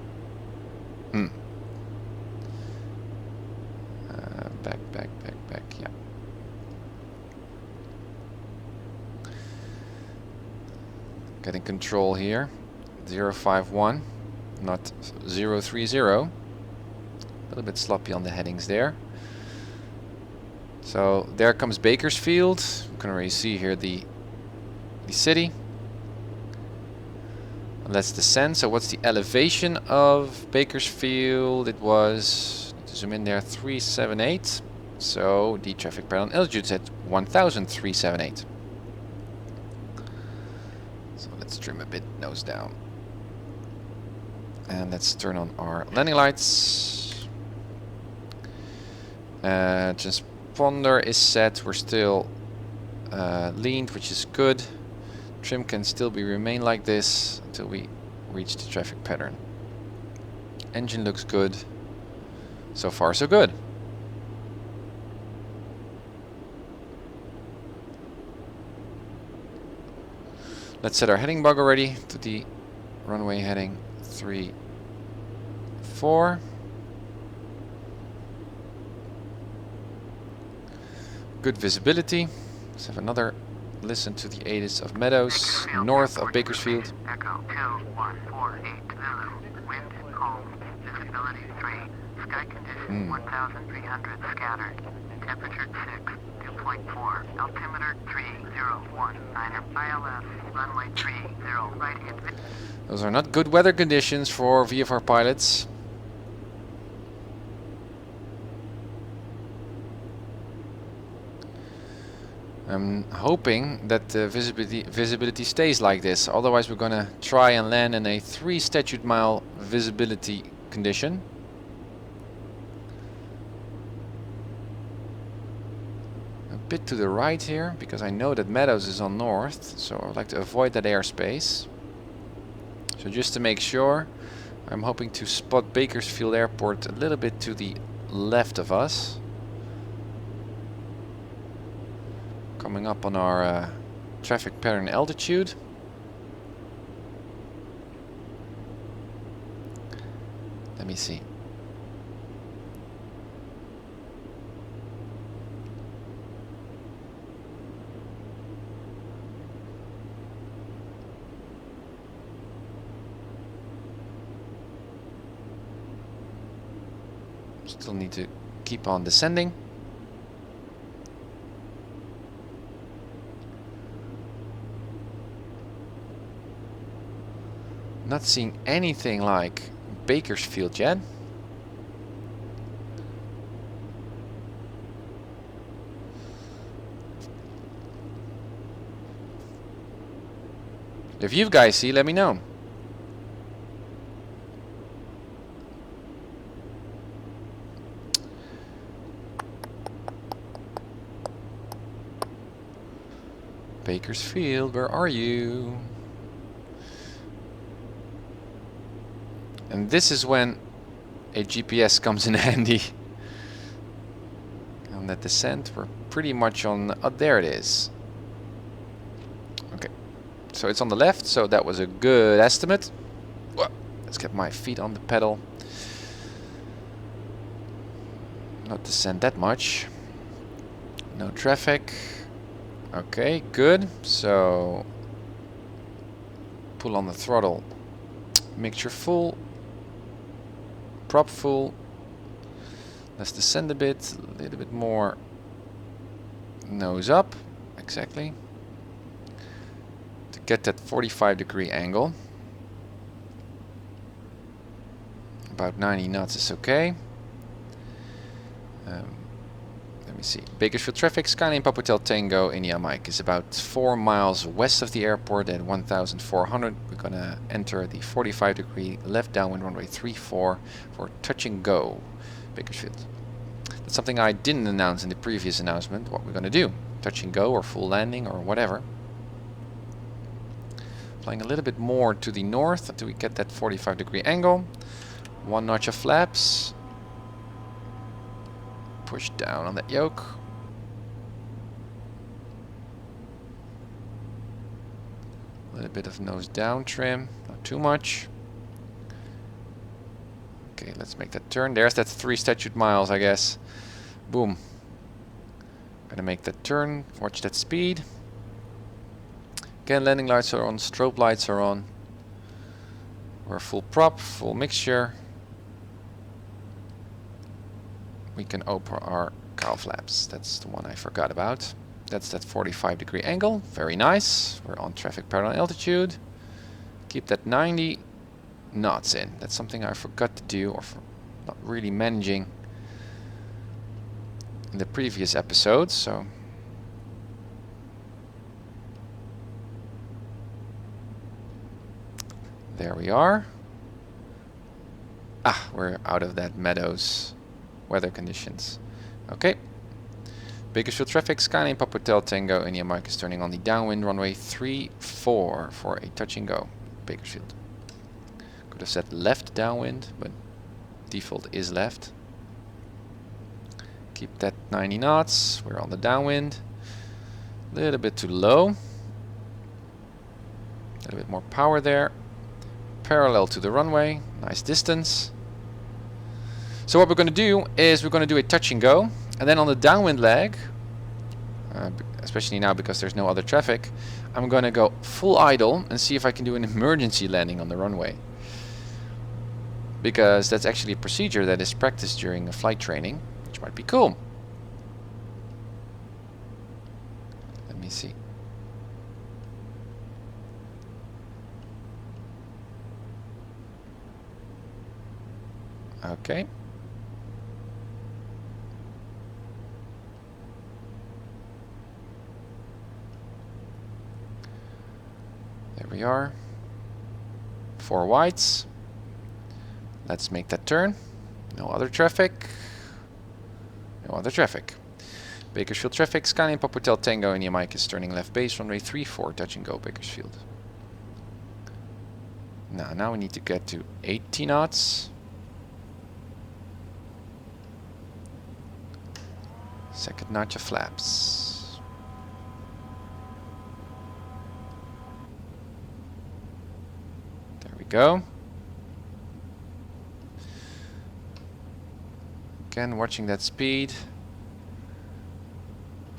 Back, yeah. Getting control here. 051, not 030. A little bit sloppy on the headings there. So there comes Bakersfield. You can already see here the city. Let's descend. So what's the elevation of Bakersfield? It was, to zoom in there, 378. So the traffic pattern altitude is at 1,378. So let's trim a bit, nose down. And let's turn on our landing lights. Transponder is set. We're still leaned, which is good. Trim can still remain like this until we reach the traffic pattern. Engine looks good. So far, so good. Let's set our heading bug already to the runway heading 34. Good visibility. Let's have another listen to the ATIS of Meadows, north of Bakersfield. Echo 2148 Zulu. Wind calm. Visibility 3. Sky condition 1,300 scattered. Temperature 6. 2.4. Altimeter 301. ILS runway 30 right hand. Those are not good weather conditions for VFR pilots. I'm hoping that the visibility stays like this. Otherwise, we're gonna try and land in a 3 statute mile visibility condition. A bit to the right here, because I know that Meadows is on north, so I would like to avoid that airspace. So just to make sure, I'm hoping to spot Bakersfield Airport a little bit to the left of us. Coming up on our traffic pattern altitude. Let me see. Still need to keep on descending. Not seeing anything like Bakersfield yet. If you guys see, let me know. Bakersfield, where are you? And this is when a GPS comes in handy. On that descent, we're pretty much on... Oh, there it is. Okay. So it's on the left, so that was a good estimate. Whoa. Let's get my feet on the pedal. Not descend that much. No traffic. Okay, good. So... pull on the throttle. Mixture full. Prop full. Let's descend a bit, a little bit more nose up, exactly, to get that 45-degree angle. About 90 knots is okay. Let me see. Bakersfield traffic, Skyline Papa Hotel Tango, India Mike is about 4 miles west of the airport at 1,400. We're gonna enter the 45-degree left downwind runway 34 for touch and go, Bakersfield. That's something I didn't announce in the previous announcement, what we're gonna do. Touch and go or full landing or whatever. Flying a little bit more to the north until we get that 45-degree angle. 1 notch of flaps. Push down on that yoke. A little bit of nose down trim, not too much. Okay, let's make that turn. There's that 3 statute miles, I guess. Boom. Gonna make that turn. Watch that speed. Again, landing lights are on, strobe lights are on. We're full prop, full mixture. We can open our cowl flaps. That's the one I forgot about. That's that 45-degree angle. Very nice. We're on traffic parallel altitude. Keep that 90 knots in. That's something I forgot to do, or not really managing in the previous episodes. So there we are. Ah, we're out of that meadows weather conditions. Okay. Bakersfield traffic, Skyline Papa Hotel Tango, India Mike is turning on the downwind runway 34 for a touch and go. Bakersfield. Could have said left downwind, but default is left. Keep that 90 knots. We're on the downwind. A little bit too low. A little bit more power there. Parallel to the runway. Nice distance. So what we're going to do is we're going to do a touch and go. And then on the downwind leg, especially now because there's no other traffic, I'm going to go full idle and see if I can do an emergency landing on the runway. Because that's actually a procedure that is practiced during a flight training, which might be cool. Let me see. Okay. There we are. 4 whites. Let's make that turn. No other traffic. No other traffic. Bakersfield traffic, Skyline Papa Hotel Tango, India Mike is turning left base, runway 34, touch and go, Bakersfield. Now we need to get to 80 knots. Second notch of flaps. There we go. Again, watching that speed.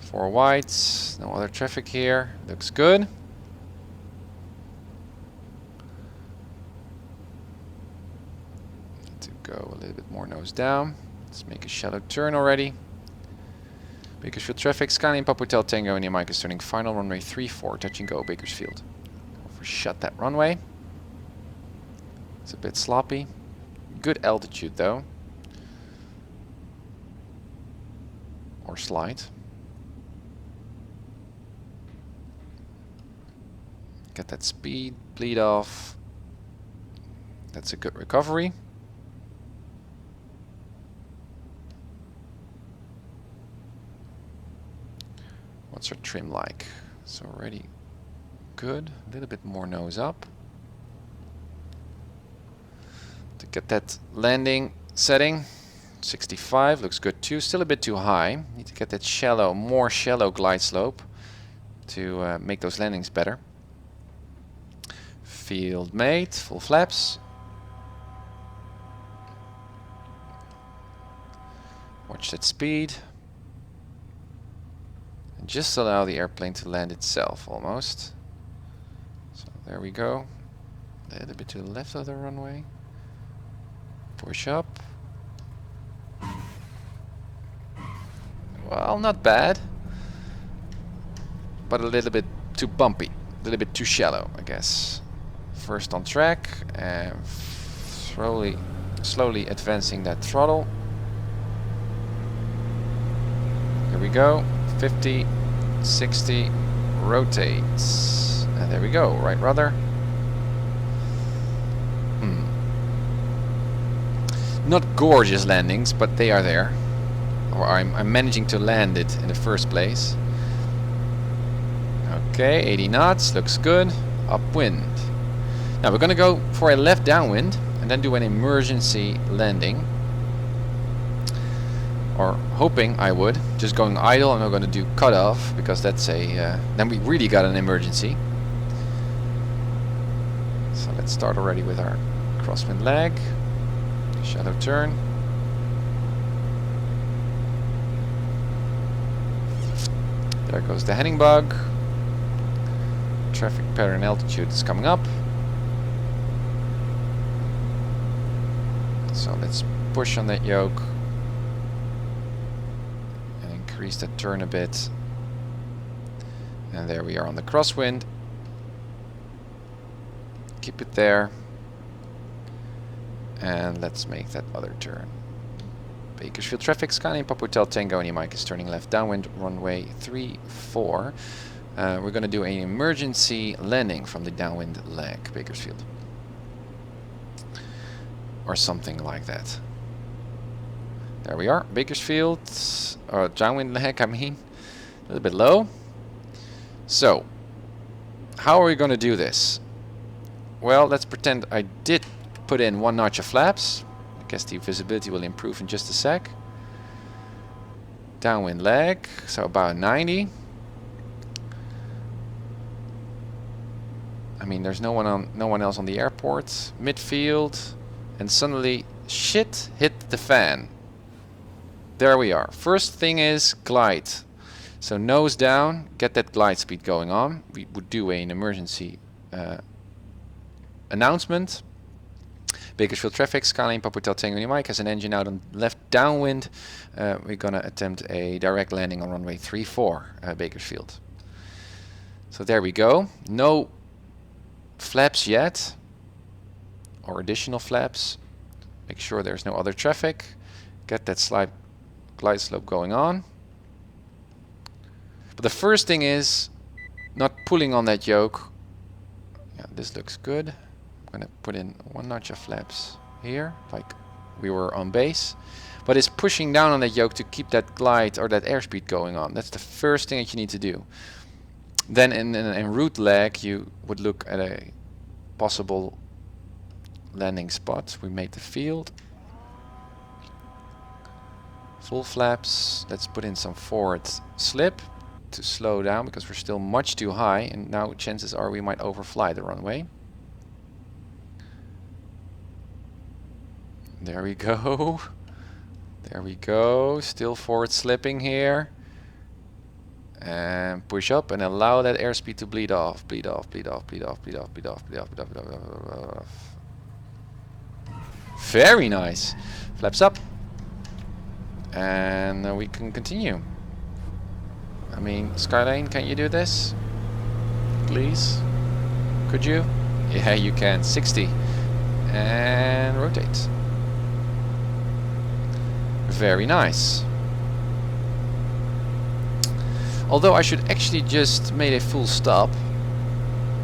4 whites, no other traffic here. Looks good. Need to go a little bit more nose down. Let's make a shallow turn already. Bakersfield traffic, Skyline Papa Hotel Tango, India Mike is turning final runway 34, touch and go, Bakersfield. Overshot that runway. It's a bit sloppy. Good altitude though. Or slight. Get that speed, bleed off. That's a good recovery. What's our trim like? It's already good. A little bit more nose up. To get that landing setting. 65 looks good too. Still a bit too high. Need to get that shallow, more shallow glide slope to make those landings better. Field mate, full flaps. Watch that speed. And just allow the airplane to land itself almost. So there we go. A little bit to the left of the runway. Push up. Well, not bad. But a little bit too bumpy. A little bit too shallow, I guess. First on track and slowly advancing that throttle. Here we go. 50, 60, rotates. And there we go. Right rudder. Not gorgeous landings, but they are there. Or I'm managing to land it in the first place. Okay, 80 knots. Looks good. upwind. Now we're going to go for a left downwind and then do an emergency landing. Or hoping I would. Just going idle, I'm not going to do cutoff because that's a... then we really got an emergency. So let's start already with our crosswind leg. Shallow turn. There goes the heading bug. Traffic pattern altitude is coming up. So let's push on that yoke and increase that turn a bit. And there we are on the crosswind. Keep it there. And let's make that other turn. Bakersfield traffic, Skyline Papa Hotel Tango, and iMac is turning left downwind, runway 34. We're going to do an emergency landing from the downwind leg, Bakersfield. Or something like that. There we are, Bakersfield, downwind leg, I mean, a little bit low. So, how are we going to do this? Well, let's pretend I did put in 1 notch of flaps. I guess the visibility will improve in just a sec. Downwind leg, so about 90. I mean, there's no one else on the airport. Midfield, and suddenly shit hit the fan. There we are. First thing is glide. So nose down, get that glide speed going on. We would do an emergency announcement. Bakersfield traffic, Skyline Papa Hotel Tango iMac has an engine out on left downwind. We're gonna attempt a direct landing on runway 34, Bakersfield. So there we go. No flaps yet, or additional flaps. Make sure there's no other traffic. Get that glide slope going on. But the first thing is not pulling on that yoke. Yeah, this looks good. I'm gonna put in 1 notch of flaps here, like we were on base. But it's pushing down on that yoke to keep that glide or that airspeed going on. That's the first thing that you need to do. Then in route leg, you would look at a possible landing spot. We made the field. Full flaps. Let's put in some forward slip to slow down because we're still much too high, and now chances are we might overfly the runway. There we go. There we go. Still forward slipping here. And push up and allow that airspeed to bleed off. Bleed off, bleed off, bleed off, bleed off, bleed off, bleed off, bleed off, bleed off, bleed off. Very nice. Flaps up. And we can continue. I mean, Skyline, can you do this? Please? Could you? Yeah, you can. 60. And rotate. Very nice. Although I should actually just made a full stop,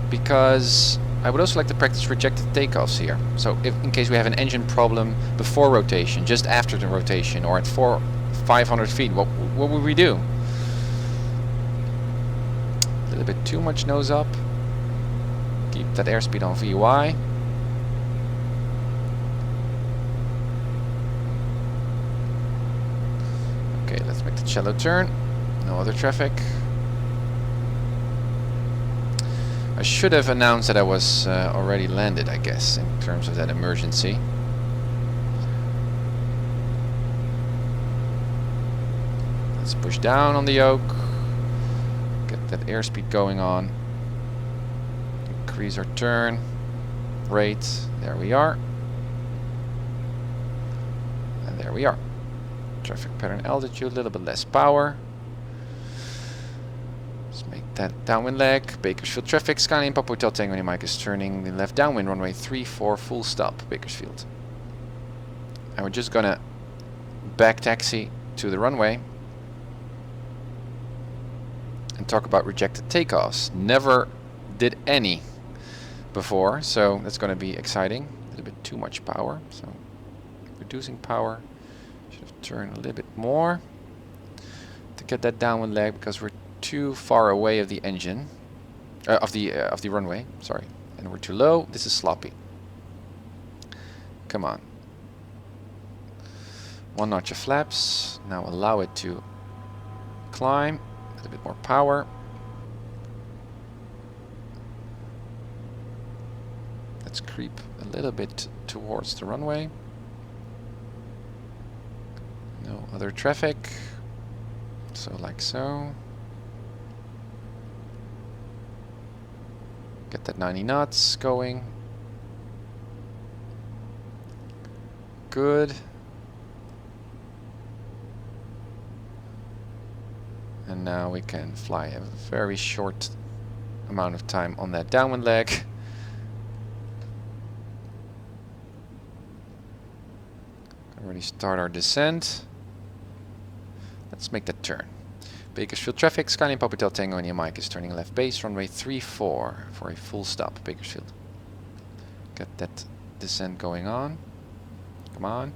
because I would also like to practice rejected takeoffs here. So if in case we have an engine problem before rotation, just after the rotation, or at 500 feet, what would we do? A little bit too much nose up. Keep that airspeed on VY. Okay, let's make the shallow turn. No other traffic. I should have announced that I was already landed, I guess, in terms of that emergency. Let's push down on the yoke. Get that airspeed going on. Increase our turn rate. There we are. And there we are. Traffic pattern altitude, a little bit less power. Let's make that downwind leg. Bakersfield traffic, Skyline Papa Hotel Tango iMac is turning the left downwind, runway 34, full stop, Bakersfield. And we're just gonna back taxi to the runway and talk about rejected takeoffs. Never did any before, so that's gonna be exciting. A little bit too much power, so reducing power. Should have turned a little bit more to get that downwind leg because we're too far away of the engine. of the runway. Sorry, and we're too low. This is sloppy. Come on. One notch of flaps. Now allow it to climb with a bit more power. Let's creep a little bit towards the runway. No other traffic. So like so. Get that 90 knots going. Good. And now we can fly a very short amount of time on that downwind leg. Already start our descent. Let's make that turn. Bakersfield traffic, Skyline Papa Hotel Tango, and your mic is turning left base, runway 34 for a full stop, Bakersfield. Get that descent going on. Come on.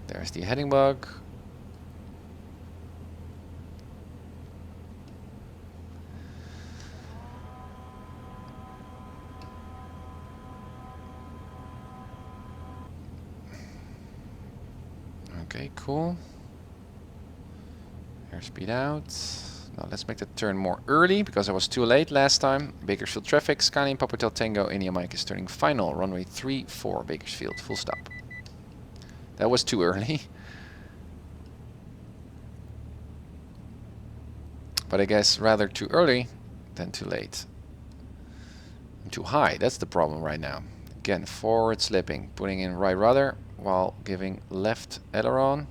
There's the heading bug. Okay, cool. Airspeed out. Now let's make the turn more early because I was too late last time. Bakersfield traffic, Skyline Papa Hotel Tango, India Mike is turning final. Runway 34, Bakersfield, full stop. That was too early. But I guess rather too early than too late. And too high, that's the problem right now. Again, forward slipping, putting in right rudder while giving left aileron.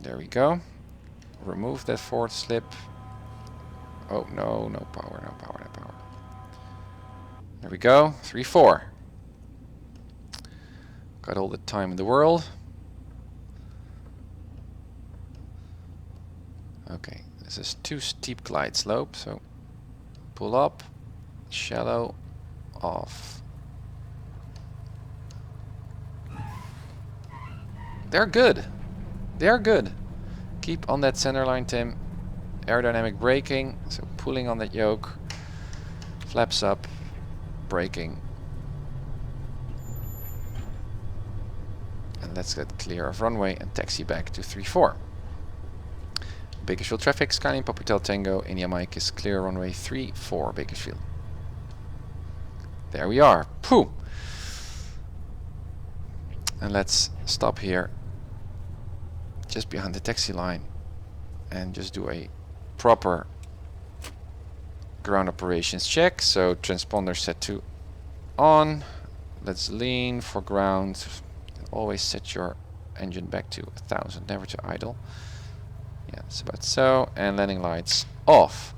There we go. Remove that forward slip. Oh, no, no power, no power, no power. There we go, 3-4. Got all the time in the world. Okay, this is too steep glide slope, so pull up, shallow, off. They're good. They're good. Keep on that center line, Tim. Aerodynamic braking, so pulling on that yoke. Flaps up, braking. And let's get clear of runway and taxi back to 3-4. Bakersfield traffic, Skyline Papa Hotel Tango, India Mike is clear runway 3-4, Bakersfield. There we are. Pooh! And let's stop here, just behind the taxi line, and just do a proper ground operations check. So transponder set to on. Let's lean for ground. Always set your engine back to 1000, never to idle. Yeah, it's about so. And landing lights off.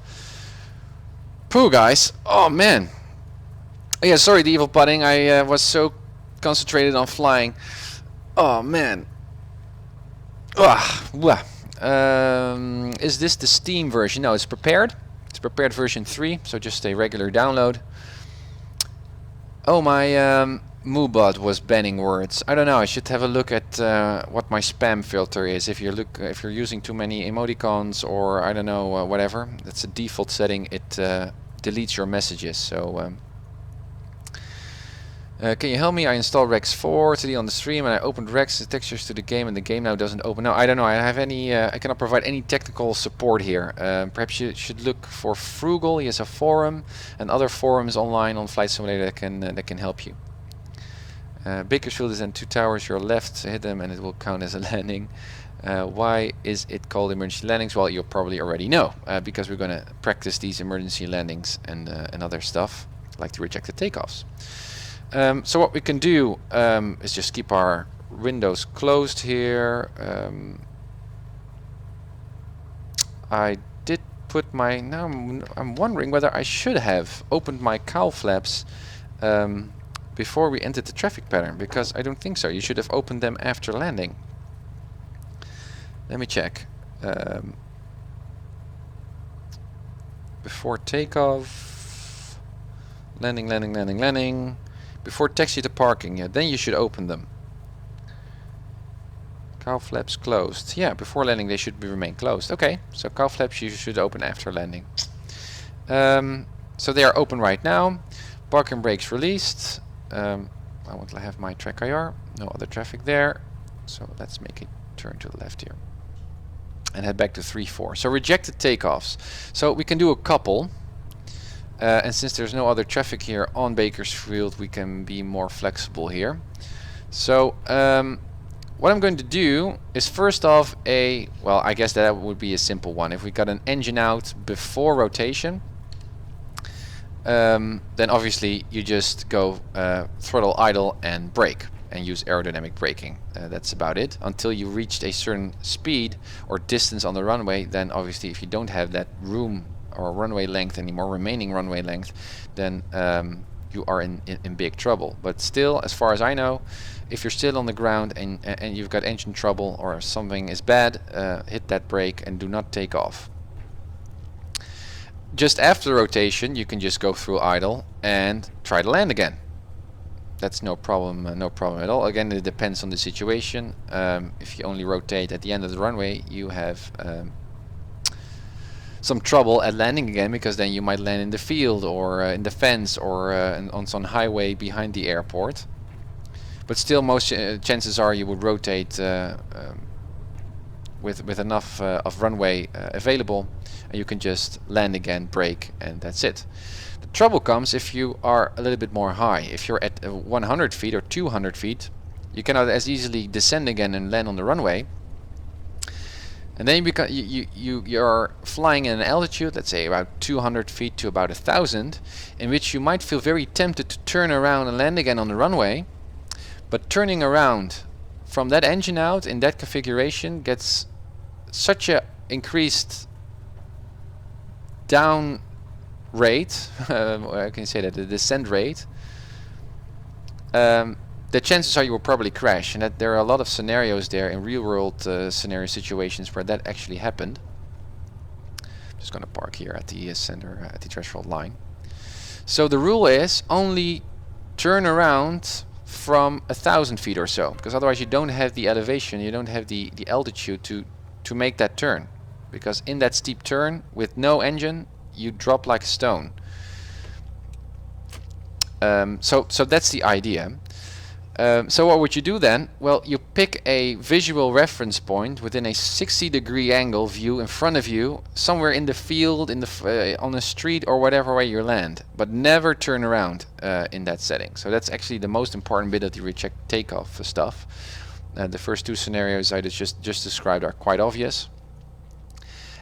Pooh, guys. Oh man. Yeah, sorry, the evil putting. I was so concentrated on flying. Oh man. Is this the Steam version? No, it's prepared. It's prepared version 3, so just a regular download. Oh, my MooBot was banning words. I don't know. I should have a look at what my spam filter is. If you're using too many emoticons or I don't know whatever, that's a default setting. It deletes your messages. So. Can you help me? I installed Rex 4 today on the stream and I opened Rex textures to the game and the game now doesn't open. No, I don't know. I have any. I cannot provide any technical support here. Perhaps you should look for Frugal. He has a forum and other forums online on Flight Simulator that can help you. Bakersfield is in 2 towers. Your left, hit them and it will count as a landing. Why is it called emergency landings? Well, you probably already know because we're going to practice these emergency landings and other stuff like the rejected takeoffs. So what we can do is just keep our windows closed here. I did put my... Now I'm wondering whether I should have opened my cowl flaps before we entered the traffic pattern, because I don't think so. You should have opened them after landing. Let me check. Before takeoff. Landing, landing, landing, landing. before taxi to parking. Yeah, then you should open them. Cow flaps closed. Yeah, before landing they should remain closed. Okay, so cow flaps you should open after landing. So they are open right now. Parking brakes released. I want to have my TrackIR. No other traffic there. So let's make it turn to the left here. And head back to 3-4. So rejected takeoffs. So we can do a couple. And since there's no other traffic here on Bakersfield, we can be more flexible here. So what I'm going to do is first off well, I guess that would be a simple one. If we got an engine out before rotation, then obviously you just go throttle idle and brake and use aerodynamic braking. That's about it. Until you reached a certain speed or distance on the runway, then obviously if you don't have that room or runway length anymore, remaining runway length, then you are in big trouble. But still, as far as I know, if you're still on the ground and you've got engine trouble or something is bad, hit that brake and do not take off. Just after rotation, you can just go through idle and try to land again. That's no problem at all. Again, it depends on the situation. If you only rotate at the end of the runway, you have some trouble at landing again, because then you might land in the field or in the fence or on some highway behind the airport. But still, most chances are you would rotate with enough of runway available, and you can just land again, brake, and that's it. The trouble comes if you are a little bit more high. If you're at 100 feet or 200 feet, you cannot as easily descend again and land on the runway. And then you're flying in an altitude, let's say about 200 feet to about 1,000, in which you might feel very tempted to turn around and land again on the runway. But turning around from that engine out in that configuration gets such a increased down rate, I can say that the descent rate, the chances are you will probably crash, and that there are a lot of scenarios there in real world scenario situations where that actually happened. I'm just going to park here at the center, at the threshold line. So the rule is only turn around from 1,000 feet or so, because otherwise you don't have the elevation, you don't have the altitude to make that turn, because in that steep turn with no engine you drop like a stone. So that's the idea. So what would you do then? Well, you pick a visual reference point within a 60-degree angle view in front of you, somewhere in the field, in the on the street, or whatever way you land, but never turn around in that setting. So that's actually the most important bit of the reject takeoff stuff. The first two scenarios I just described are quite obvious.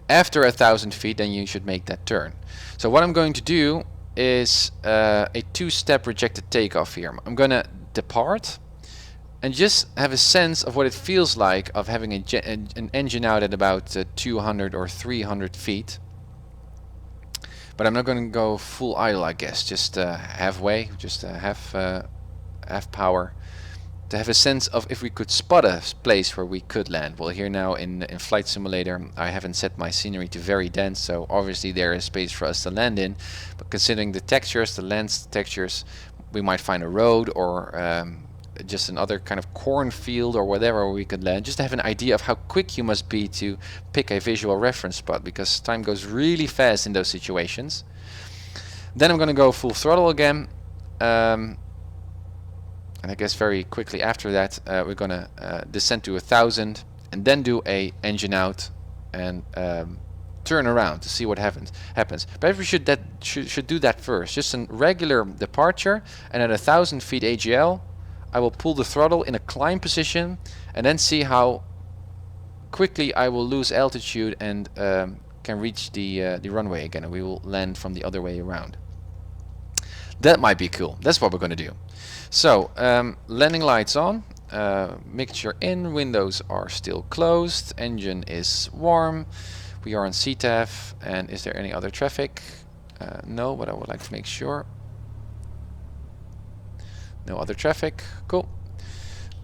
After 1,000 feet, then you should make that turn. So what I'm going to do is a two-step rejected takeoff here. I'm going to depart and just have a sense of what it feels like of having an engine out at about 200 or 300 feet. But I'm not going to go full idle, I guess, just halfway, just half power, to have a sense of if we could spot a place where we could land. Well, here now in Flight Simulator, I haven't set my scenery to very dense, so obviously there is space for us to land in. But considering the textures, the lens textures, we might find a road or just another kind of cornfield or whatever we could land, just to have an idea of how quick you must be to pick a visual reference spot, because time goes really fast in those situations. Then I'm going to go full throttle again. And I guess very quickly after that we're going to descend to 1,000 and then do a engine out and turn around to see what happens. But we should do that first. Just a regular departure, and at 1,000 feet AGL I will pull the throttle in a climb position and then see how quickly I will lose altitude and can reach the runway again, and we will land from the other way around. That might be cool. That's what we're going to do. So landing lights on, mixture in, windows are still closed, engine is warm, we are on CTAF, and is there any other traffic? No, but I would like to make sure. No other traffic. Cool.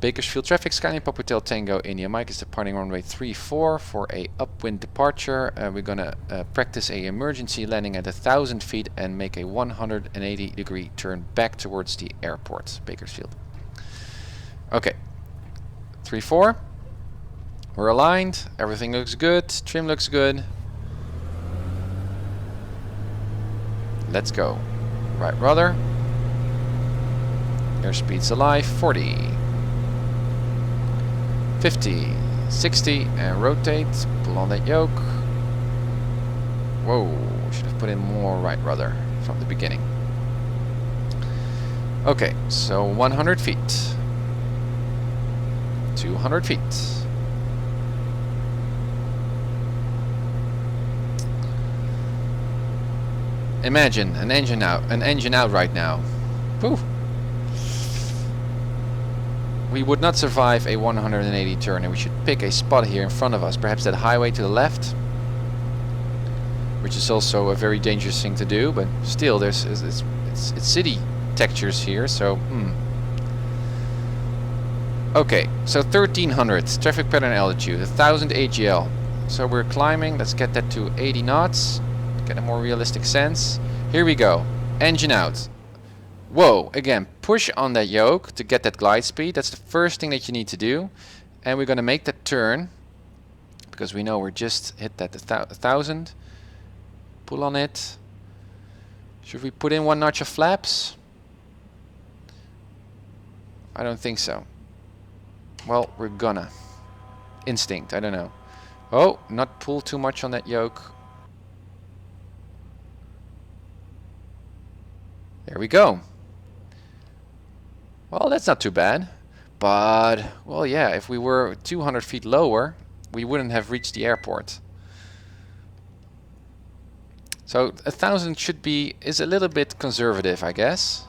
Bakersfield traffic, Skyline Papa Hotel Tango India Mike is departing runway 34 for a upwind departure. We're gonna practice a emergency landing at 1,000 feet and make a 180-degree turn back towards the airport, Bakersfield. Okay, 3-4. We're aligned. Everything looks good. Trim looks good. Let's go. Right rudder. Airspeed's alive. 40. 50. 60. And rotate. Pull on that yoke. Whoa. Should have put in more right rudder from the beginning. Okay, so 100 feet. 200 feet. Imagine an engine out right now. Whew. We would not survive a 180 turn, and we should pick a spot here in front of us, perhaps that highway to the left, which is also a very dangerous thing to do, but still it's city textures here, so Okay, so 1300 traffic pattern altitude, 1000 AGL. So we're climbing. Let's get that to 80 knots. Get a more realistic sense. Here we go. Engine out. Whoa, again, push on that yoke to get that glide speed. That's the first thing that you need to do. And we're going to make that turn because we know we're just hit that 1000. Pull on it. Should we put in 1 notch of flaps? I don't think so. Well, we're gonna. Instinct, I don't know. Oh, not pull too much on that yoke. There we go. Well, that's not too bad. But, well, yeah, if we were 200 feet lower, we wouldn't have reached the airport. So 1000 is a little bit conservative, I guess.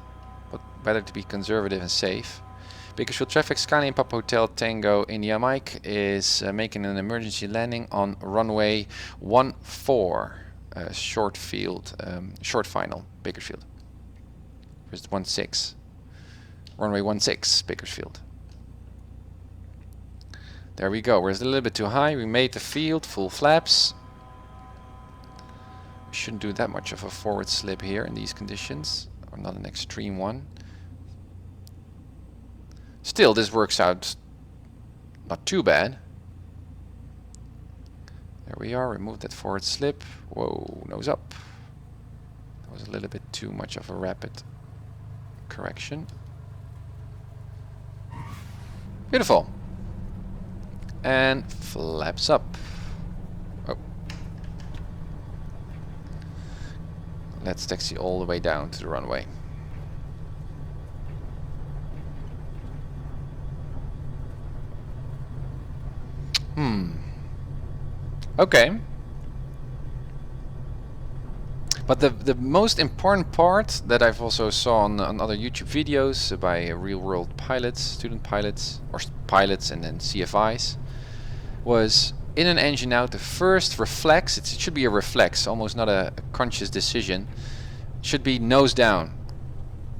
But better to be conservative and safe. Bakersfield traffic, Skyline Papa Hotel Tango India Mike is making an emergency landing on runway 14, short final, Bakersfield. Where's 16? Runway 16, Bakersfield. There we go. We're a little bit too high. We made the field, full flaps. We shouldn't do that much of a forward slip here in these conditions, or not an extreme one. Still, this works out not too bad. There we are. Remove that forward slip. Whoa, nose up. That was a little bit too much of a rapid correction. Beautiful. And flaps up. Oh. Let's taxi all the way down to the runway. Okay. But the most important part that I've also saw on other YouTube videos by real-world pilots, student pilots, or pilots and then CFIs, was in an engine out, the first reflex, it should be a reflex, almost not a conscious decision, should be nose down.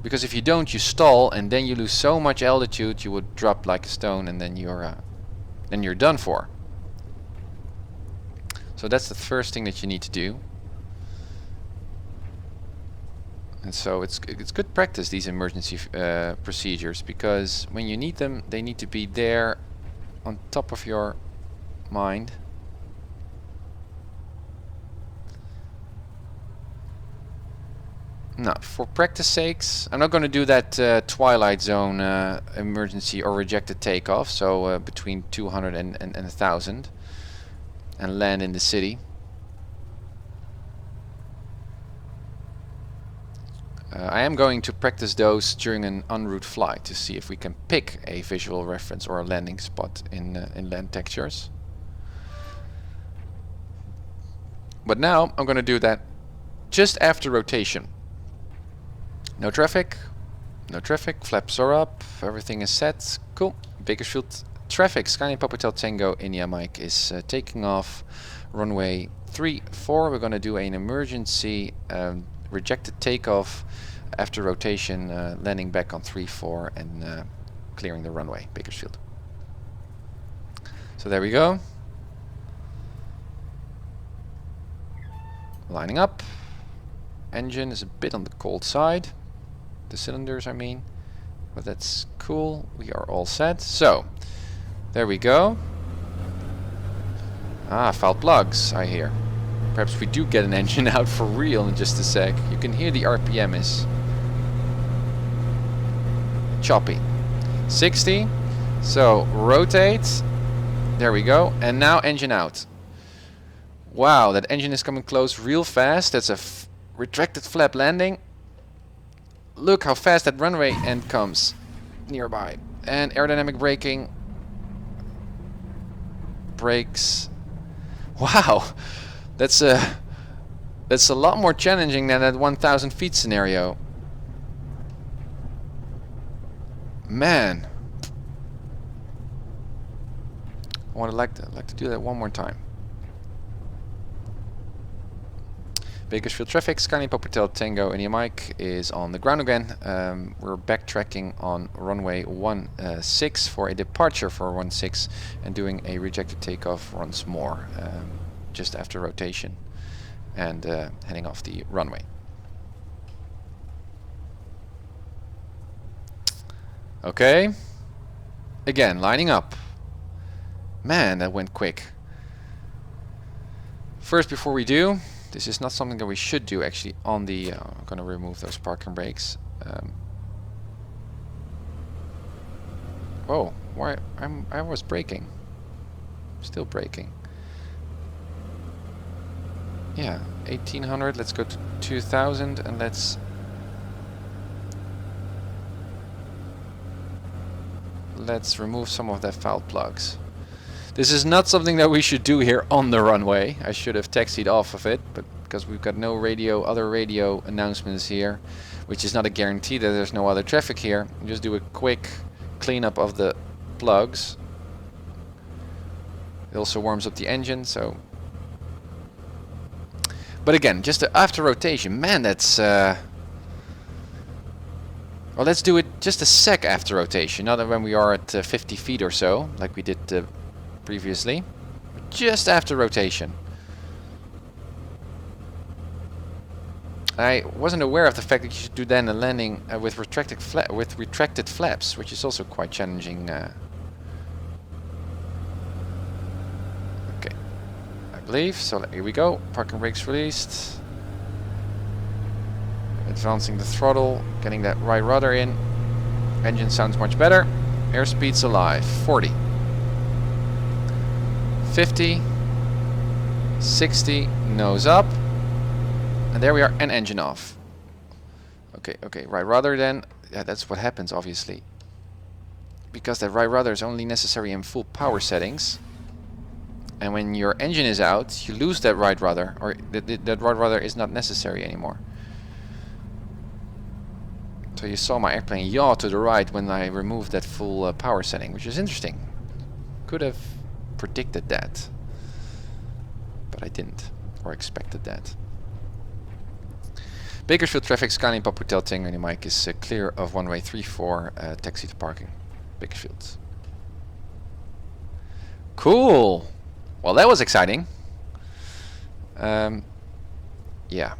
Because if you don't, you stall and then you lose so much altitude you would drop like a stone and then you're done for. So that's the first thing that you need to do. And so it's good practice, these emergency procedures, because when you need them, they need to be there on top of your mind. Now, for practice sakes, I'm not going to do that twilight zone emergency or rejected takeoff, so between 200 and 1000. And land in the city. I am going to practice those during an en route flight to see if we can pick a visual reference or a landing spot in land textures. But now I'm going to do that just after rotation. No traffic, flaps are up, everything is set, cool. Bakersfield traffic, Skyline Papa Hotel Tango India Mike is taking off runway 34. We're going to do an emergency rejected takeoff after rotation, landing back on 34 and clearing the runway, Bakersfield. So there we go. Lining up. Engine is a bit on the cold side. The cylinders, I mean. But that's cool. We are all set. So, there we go. Ah, foul plugs, I hear. Perhaps we do get an engine out for real in just a sec. You can hear the RPM is choppy. 60. So, rotate. There we go. And now engine out. Wow, that engine is coming close real fast. That's a retracted flap landing. Look how fast that runway end comes nearby. And aerodynamic braking. Brakes. Wow, that's a lot more challenging than that 1,000 feet scenario. Man, I would like to do that one more time. Bakersfield traffic, Skyline Papa Hotel Tango India Mike is on the ground again. We're backtracking on runway 16 for a departure for 16 and doing a rejected takeoff once more just after rotation and heading off the runway. Okay, again lining up. Man, that went quick. First, before we do, this is not something that we should do actually on the... I'm going to remove those parking brakes. Whoa, why? I was braking. Still braking. Yeah, 1800, let's go to 2000 and let's remove some of the foul plugs. This is not something that we should do here on the runway. I should have taxied off of it, but because we've got no other radio announcements here, which is not a guarantee that there's no other traffic here. We just do a quick cleanup of the plugs. It also warms up the engine, so. But again, just after rotation, man, that's. Well, let's do it just a sec after rotation, not when we are at 50 feet or so, like we did previously, just after rotation. I wasn't aware of the fact that you should do then a landing with retracted flaps, which is also quite challenging. Okay, I believe. So here we go. Parking brakes released. Advancing the throttle, getting that right rudder in. Engine sounds much better. Airspeed's alive. 40. 50, 60, nose up, and there we are, and engine off. Okay, right rudder then. Yeah, that's what happens obviously, because that right rudder is only necessary in full power settings, and when your engine is out, you lose that right rudder, or that right rudder is not necessary anymore. So you saw my airplane yaw to the right when I removed that full power setting, which is interesting. Could have predicted that, but I didn't, or expected that. Bakersfield traffic, Skyline Papa Hotel Tango India Mike is clear of runway 34, taxi to parking, Bakersfield. Cool. Well, that was exciting. Yeah.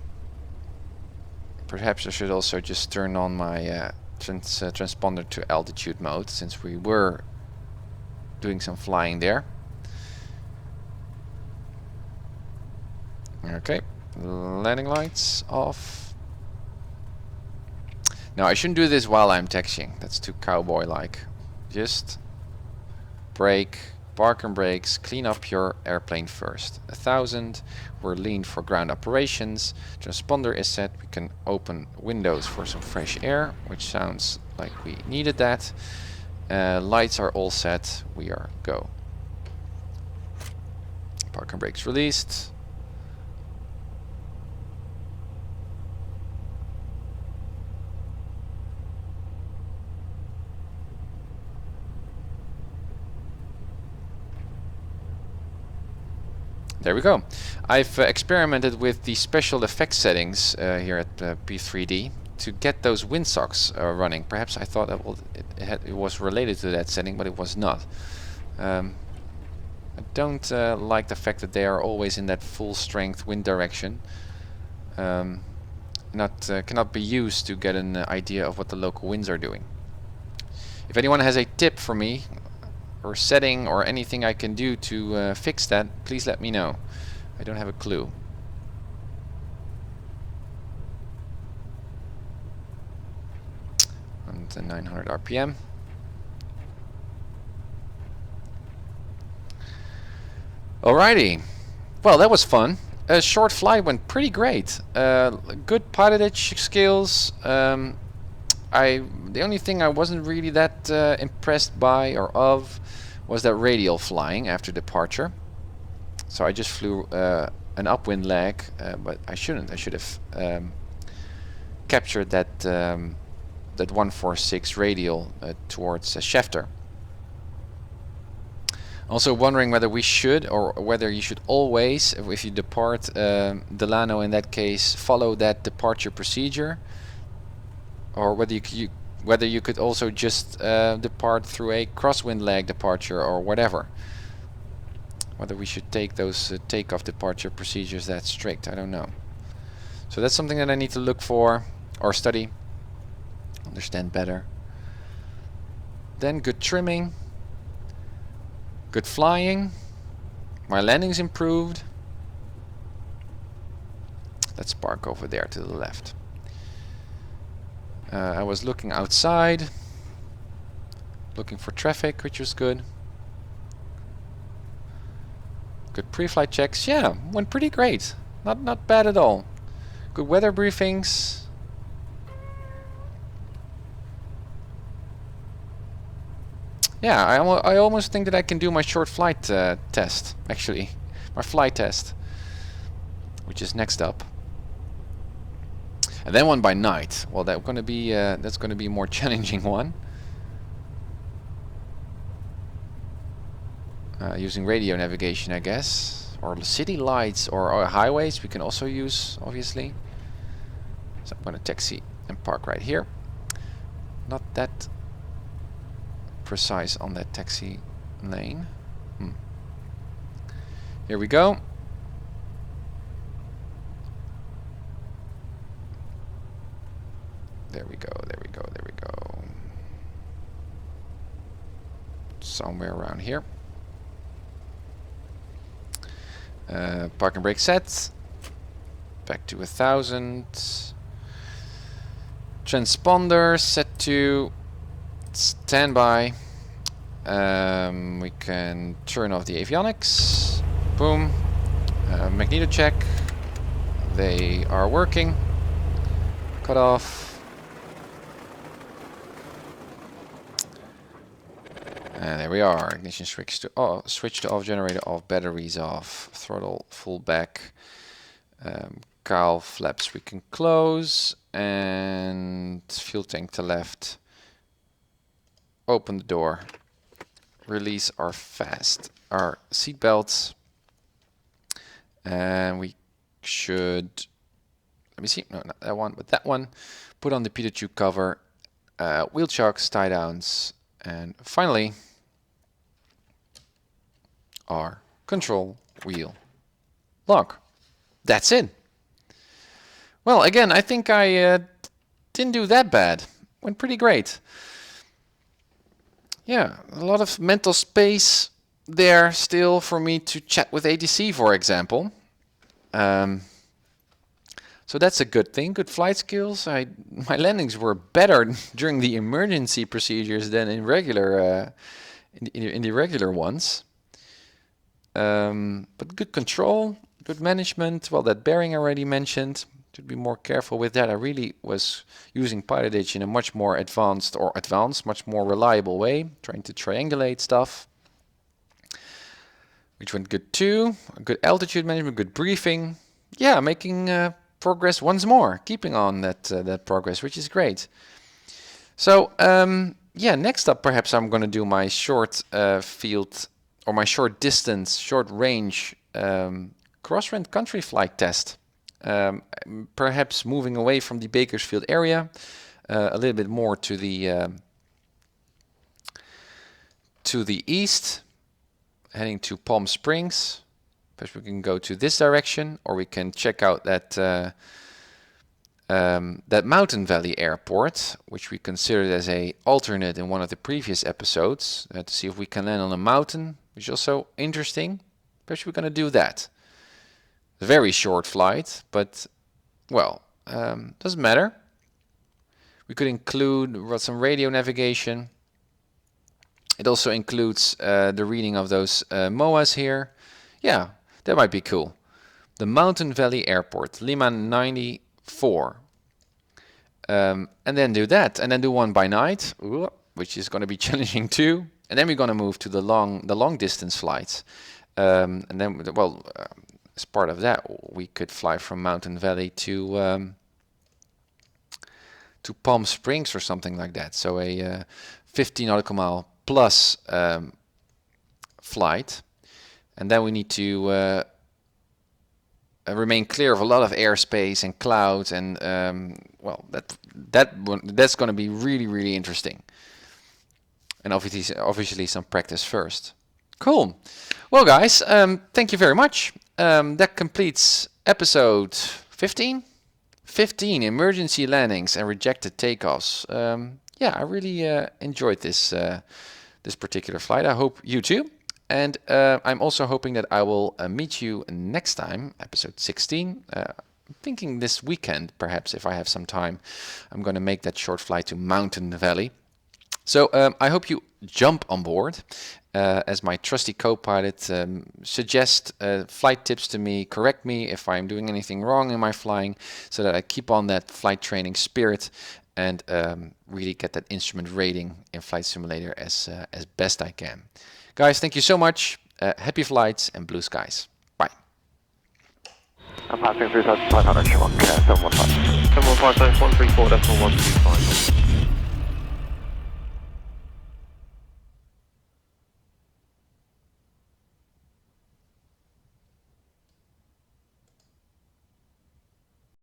Perhaps I should also just turn on my transponder to altitude mode, since we were doing some flying there. Okay, landing lights off. Now I shouldn't do this while I'm taxiing. That's too cowboy-like. Just brake, parking brakes, clean up your airplane first. 1000. We're lean for ground operations. Transponder is set. We can open windows for some fresh air, which sounds like we needed that. Lights are all set. We are go. Parking brakes released. There we go. I've experimented with the special effects settings here at P3D to get those windsocks running. Perhaps I thought that it was related to that setting, but it was not. I don't like the fact that they are always in that full strength wind direction. Cannot be used to get an idea of what the local winds are doing. If anyone has a tip for me, or setting, or anything I can do to fix that, please let me know. I don't have a clue. And 900 RPM. Alrighty. Well, that was fun. A short flight went pretty great. Good PilotEdge skills. The only thing I wasn't really that impressed by or of was that radial flying after departure. So I just flew an upwind leg, but I shouldn't. I should have captured that that 146 radial towards Schefter. Also wondering whether we should, or whether you should always, if you depart Delano in that case, follow that departure procedure, or whether you could also just depart through a crosswind leg departure or whatever. Whether we should take those takeoff departure procedures that strict, I don't know. So that's something that I need to look for or study, understand better. Then good trimming. Good flying. My landings improved. Let's park over there to the left. I was looking outside, looking for traffic, which was good. Good pre-flight checks. Yeah, went pretty great. Not bad at all. Good weather briefings. Yeah, I almost think that I can do my short flight test, actually. My flight test, which is next up. And then one by night. Well, that's gonna be a more challenging one. Using radio navigation, I guess, or city lights, or highways. We can also use, obviously. So I'm gonna taxi and park right here. Not that precise on that taxi lane. Here we go. There we go, there we go, there we go. Somewhere around here. Park and brake set. Back to 1000. Transponder set to standby. We can turn off the avionics. Boom. Magneto check. They are working. Cut off. And there we are. Ignition switch to off. Generator off. Batteries off. Throttle full back. Cowl flaps we can close. And fuel tank to left. Open the door. Release our seat belts. And we should, let me see, no, not that one, but that one. Put on the pitot tube cover, wheel chocks, tie downs, and finally our control wheel lock. That's it. Well, again, I think I didn't do that bad. Went pretty great. Yeah, a lot of mental space there still for me to chat with ATC, for example. So that's a good thing. Good flight skills. My landings were better during the emergency procedures than in regular in the regular ones. But good control, good management. Well, that bearing I already mentioned. Should be more careful with that. I really was using PilotEdge in a much more advanced, much more reliable way, trying to triangulate stuff, which went good too. Good altitude management, good briefing. Yeah, making progress once more, keeping on that progress, which is great. So yeah, next up, perhaps I'm going to do my short field or my short distance, short range cross-country flight test. perhaps moving away from the Bakersfield area, a little bit more to the east, heading to Palm Springs. Perhaps we can go to this direction, or we can check out that Mountain Valley Airport, which we considered as a alternate in one of the previous episodes, to see if we can land on a mountain, which is also interesting. Perhaps we're going to do that. A very short flight, but, well, doesn't matter. We could include some radio navigation. It also includes the reading of those MOAs here. Yeah, that might be cool. The Mountain Valley Airport, Lima 94. And then do that, and then do one by night, which is going to be challenging too. And then we're going to move to the long distance flights. And then, well, as part of that, we could fly from Mountain Valley to Palm Springs or something like that. So a 50 nautical mile plus flight, and then we need to remain clear of a lot of airspace and clouds, and well, that's going to be really interesting. And obviously some practice first. Cool. Well, guys, thank you very much. That completes episode 15. 15 emergency landings and rejected takeoffs. Yeah, I really enjoyed this particular flight. I hope you too. And I'm also hoping that I will meet you next time, episode 16. I'm thinking this weekend, perhaps, if I have some time, I'm going to make that short flight to Mountain Valley. So I hope you jump on board. As my trusty co-pilot, suggest flight tips to me, correct me if I'm doing anything wrong in my flying, so that I keep on that flight training spirit and really get that instrument rating in Flight Simulator as best I can. Guys, thank you so much. Happy flights and blue skies. Bye. I'm passing through 500, 715, 134.125.